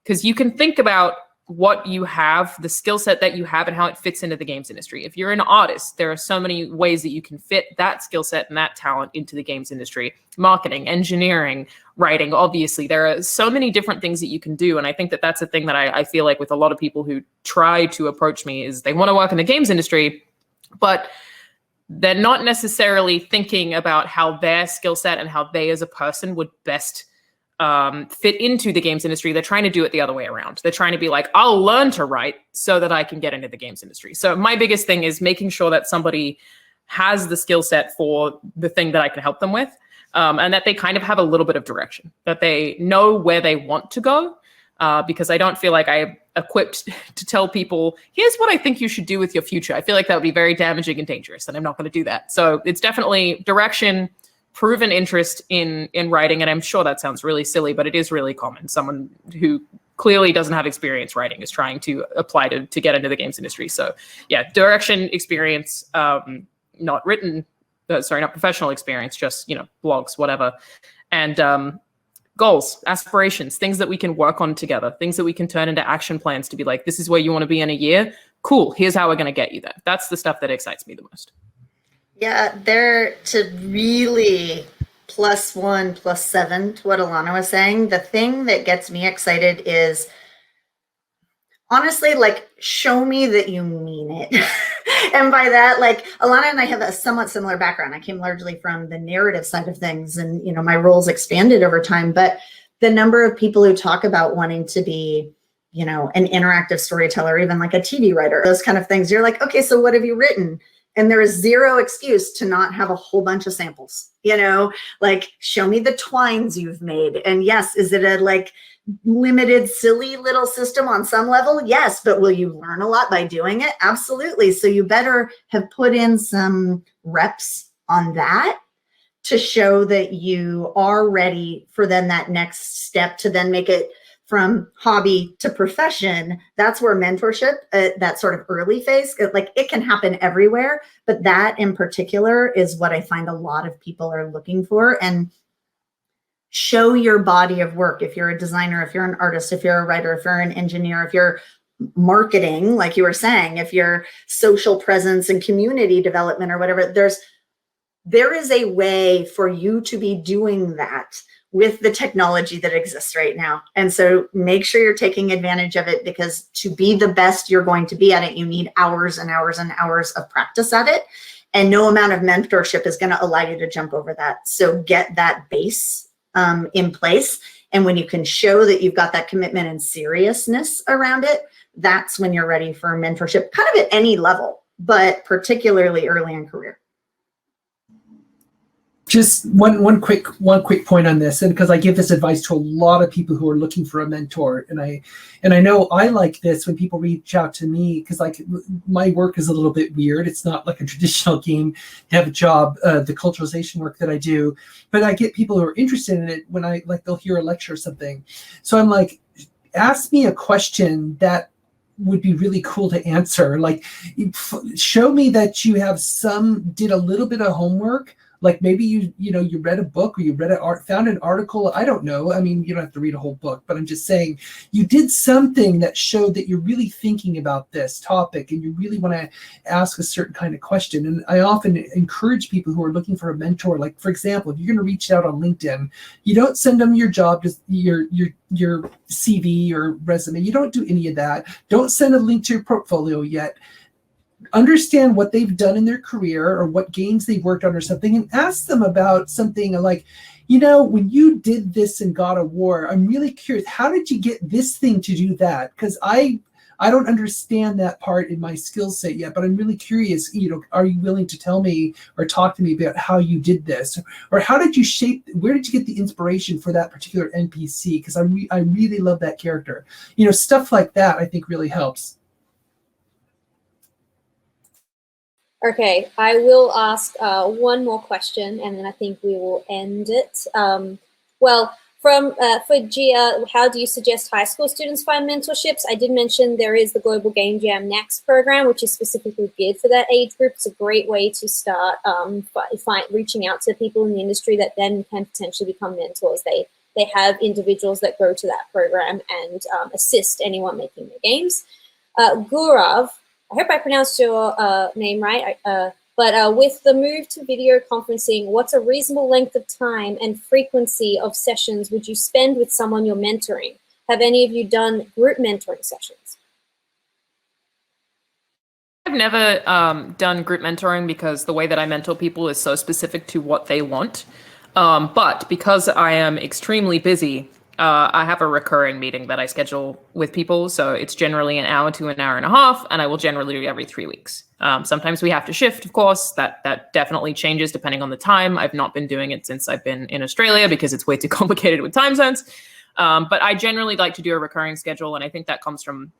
Because you can think about what you have, the skill set that you have, and how it fits into the games industry. If you're an artist, there are so many ways that you can fit that skill set and that talent into the games industry. Marketing, engineering, writing, obviously. There are so many different things that you can do. And I think that that's a thing that I feel like with a lot of people who try to approach me is they want to work in the games industry, but they're not necessarily thinking about how their skill set and how they as a person would best fit into the games industry. They're trying to do it the other way around. They're trying to be like, I'll learn to write so that I can get into the games industry. So my biggest thing is making sure that somebody has the skill set for the thing that I can help them with, and that they kind of have a little bit of direction, that they know where they want to go, because I don't feel like I'm equipped to tell people, here's what I think you should do with your future. I feel like that would be very damaging and dangerous, and I'm not going to do that. So it's definitely direction, proven interest in writing. And I'm sure that sounds really silly, but it is really common. Someone who clearly doesn't have experience writing is trying to apply to get into the games industry. So yeah, direction, experience, not professional experience, just, blogs, whatever. And goals, aspirations, things that we can work on together, things that we can turn into action plans to be like, this is where you want to be in a year. Cool. Here's how we're going to get you there. That's the stuff that excites me the most. Yeah, there to really +1, +7 to what Alana was saying. The thing that gets me excited is honestly, like, show me that you mean it. And by that, like, Alana and I have a somewhat similar background. I came largely from the narrative side of things, and, my roles expanded over time. But the number of people who talk about wanting to be, an interactive storyteller, even like a TV writer, those kind of things, you're like, okay, so what have you written? And there is zero excuse to not have a whole bunch of samples, like, show me the twines you've made. And yes, is it a like limited, silly little system on some level? Yes, but will you learn a lot by doing it? Absolutely. So you better have put in some reps on that to show that you are ready for then that next step to then make it from hobby to profession. That's where mentorship, that sort of early phase, it can happen everywhere, but that in particular is what I find a lot of people are looking for. And show your body of work. If you're a designer, if you're an artist, if you're a writer, if you're an engineer, if you're marketing, like you were saying, if you're social presence and community development or whatever, there is a way for you to be doing that with the technology that exists right now. And so make sure you're taking advantage of it, because to be the best you're going to be at it, you need hours and hours and hours of practice at it. And no amount of mentorship is going to allow you to jump over that. So get that base in place. And when you can show that you've got that commitment and seriousness around it, that's when you're ready for mentorship, kind of at any level, but particularly early in career. Just one quick point on this, and because I give this advice to a lot of people who are looking for a mentor, and I know I like this when people reach out to me, because like my work is a little bit weird. It's not like a traditional game to have a job, the culturalization work that I do, but I get people who are interested in it when they'll hear a lecture or something. So I'm like, ask me a question that would be really cool to answer. Like, show me that you did a little bit of homework. Like maybe you read a book, or you found an article. I don't know. I mean, you don't have to read a whole book, but I'm just saying you did something that showed that you're really thinking about this topic and you really want to ask a certain kind of question. And I often encourage people who are looking for a mentor, like, for example, if you're going to reach out on LinkedIn, you don't send them your job, your CV or resume. You don't do any of that. Don't send a link to your portfolio yet. Understand what they've done in their career or what games they've worked on or something, and ask them about something like, when you did this in God of War, I'm really curious, how did you get this thing to do that? Because I don't understand that part in my skill set yet, but I'm really curious, are you willing to tell me or talk to me about how you did this? Or where did you get the inspiration for that particular NPC? Because I really love that character. Stuff like that I think really helps. Okay, I will ask one more question, and then I think we will end it. For Gia, how do you suggest high school students find mentorships? I did mention there is the Global Game Jam Next program, which is specifically geared for that age group. It's a great way to start reaching out to people in the industry that then can potentially become mentors. They have individuals that go to that program and assist anyone making their games. Gurav, I hope I pronounced your name right, but with the move to video conferencing, what's a reasonable length of time and frequency of sessions would you spend with someone you're mentoring? Have any of you done group mentoring sessions? I've never done group mentoring because the way that I mentor people is so specific to what they want. But because I am extremely busy, I have a recurring meeting that I schedule with people. So it's generally an hour to an hour and a half, and I will generally do every 3 weeks. Sometimes we have to shift, of course. That definitely changes depending on the time. I've not been doing it since I've been in Australia because it's way too complicated with time zones. But I generally like to do a recurring schedule, and I think that comes from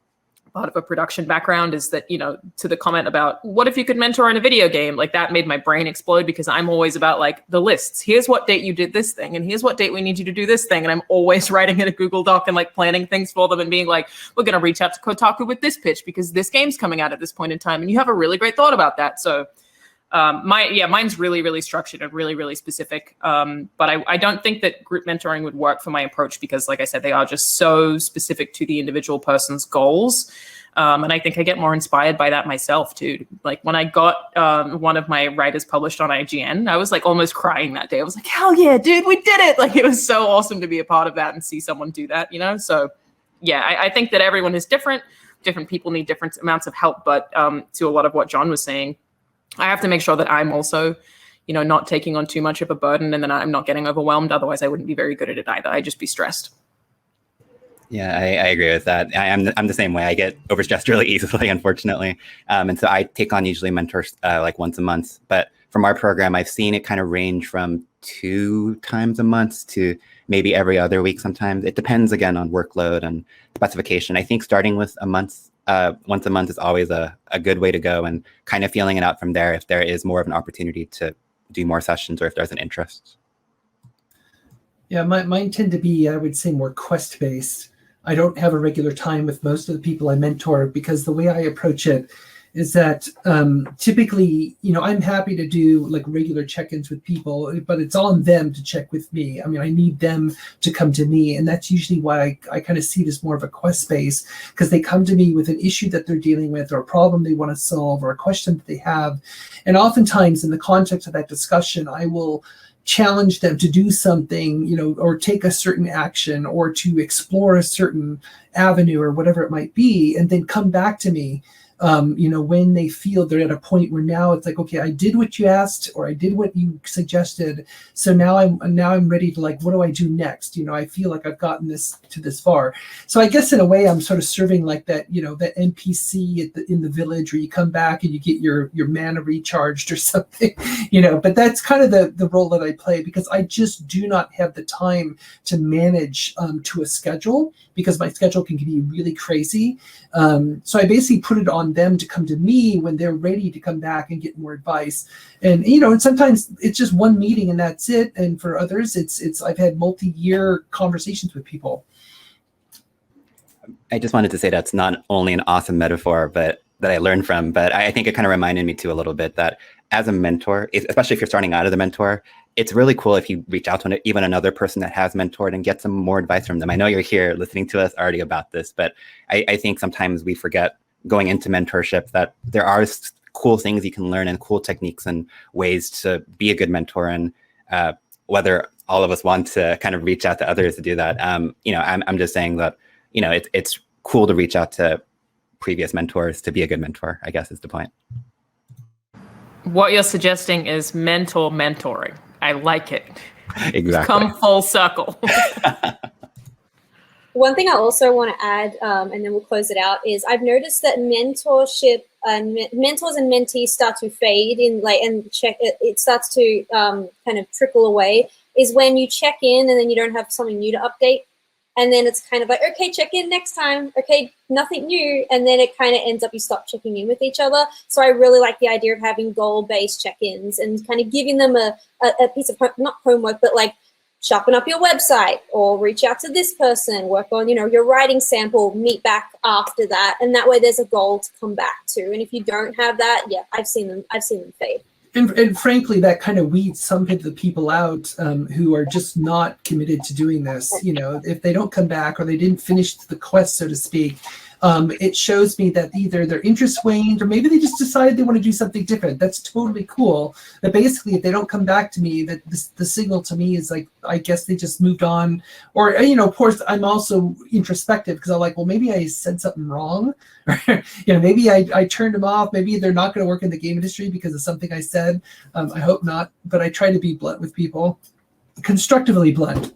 part of a production background. Is that, to the comment about what if you could mentor in a video game, like that made my brain explode because I'm always about like the lists. Here's what date you did this thing, and here's what date we need you to do this thing. And I'm always writing in a Google Doc and like planning things for them and being like, we're going to reach out to Kotaku with this pitch because this game's coming out at this point in time. And you have a really great thought about that. So mine's really, really structured and really, really specific. But I don't think that group mentoring would work for my approach because, like I said, they are just so specific to the individual person's goals. And I think I get more inspired by that myself too. Like when I got one of my writers published on IGN, I was like almost crying that day. I was like, hell yeah, dude, we did it. Like it was so awesome to be a part of that and see someone do that, So yeah, I think that everyone is different. Different people need different amounts of help. But to a lot of what John was saying, I have to make sure that I'm also, not taking on too much of a burden and then I'm not getting overwhelmed. Otherwise, I wouldn't be very good at it either. I'd just be stressed. Yeah, I agree with that. I'm the same way. I get overstressed really easily, unfortunately. And so I take on usually mentors like once a month. But from our program, I've seen it kind of range from 2 times a month to maybe every other week sometimes. It depends, again, on workload and specification. I think starting with once a month is always a good way to go and kind of feeling it out from there if there is more of an opportunity to do more sessions or if there's an interest. Yeah, mine tend to be, I would say, more quest-based. I don't have a regular time with most of the people I mentor because the way I approach it is that typically, I'm happy to do like regular check-ins with people, but it's on them to check with me. I mean, I need them to come to me. And that's usually why I kind of see it as more of a quest base, because they come to me with an issue that they're dealing with or a problem they want to solve or a question that they have. And oftentimes in the context of that discussion, I will challenge them to do something, or take a certain action or to explore a certain avenue or whatever it might be, and then come back to me, when they feel they're at a point where now it's like, okay, I did what you asked or I did what you suggested. So now I'm ready to like, what do I do next? I feel like I've gotten this far. So I guess in a way I'm sort of serving like that, that NPC in the village where you come back and you get your mana recharged or something, but that's kind of the role that I play because I just do not have the time to manage to a schedule because my schedule can be really crazy. So I basically put it on them to come to me when they're ready to come back and get more advice. And and sometimes it's just one meeting and that's it. And for others, it's I've had multi-year conversations with people. I just wanted to say that's not only an awesome metaphor, but that I learned from, but I think it kind of reminded me too a little bit that as a mentor, especially if you're starting out as a mentor, it's really cool if you reach out to even another person that has mentored and get some more advice from them. I know you're here listening to us already about this, but I think sometimes we forget going into mentorship that there are cool things you can learn and cool techniques and ways to be a good mentor. And whether all of us want to kind of reach out to others to do that, I'm just saying that, it's cool to reach out to previous mentors to be a good mentor, I guess is the point. What you're suggesting is mentoring. I like it. Exactly. Come full circle. One thing I also want to add, and then we'll close it out, is I've noticed that mentorship and mentors and mentees start to fade in, it starts to kind of trickle away, is when you check in and then you don't have something new to update. And then it's kind of like, okay, check in next time. Okay, nothing new. And then it kind of ends up you stop checking in with each other. So I really like the idea of having goal-based check-ins and kind of giving them a piece of, not homework, but like sharpen up your website or reach out to this person, work on, your writing sample, meet back after that. And that way there's a goal to come back to. And if you don't have that, yeah, I've seen them fade. And frankly, that kind of weeds some of the people out who are just not committed to doing this. If they don't come back or they didn't finish the quest, so to speak, it shows me that either their interest waned or maybe they just decided they want to do something different. That's totally cool. But basically, if they don't come back to me, that the signal to me is like, I guess they just moved on. Or, of course, I'm also introspective because I'm like, well, maybe I said something wrong. Maybe I turned them off. Maybe they're not going to work in the game industry because of something I said. I hope not. But I try to be blunt with people, constructively blunt.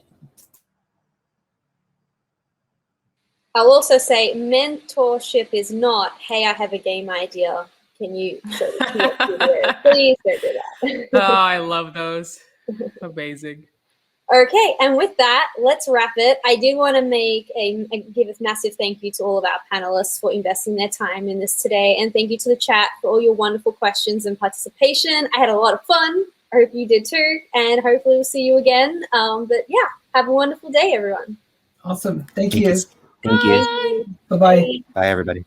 I'll also say mentorship is not, hey, I have a game idea. Can you show me? Please don't do that. Oh, I love those. Amazing. Okay, and with that, let's wrap it. I did want to give a massive thank you to all of our panelists for investing their time in this today, and thank you to the chat for all your wonderful questions and participation. I had a lot of fun. I hope you did too, and hopefully we'll see you again. But yeah, have a wonderful day, everyone. Awesome. Thank you. Thank you. Bye-bye. Bye, everybody.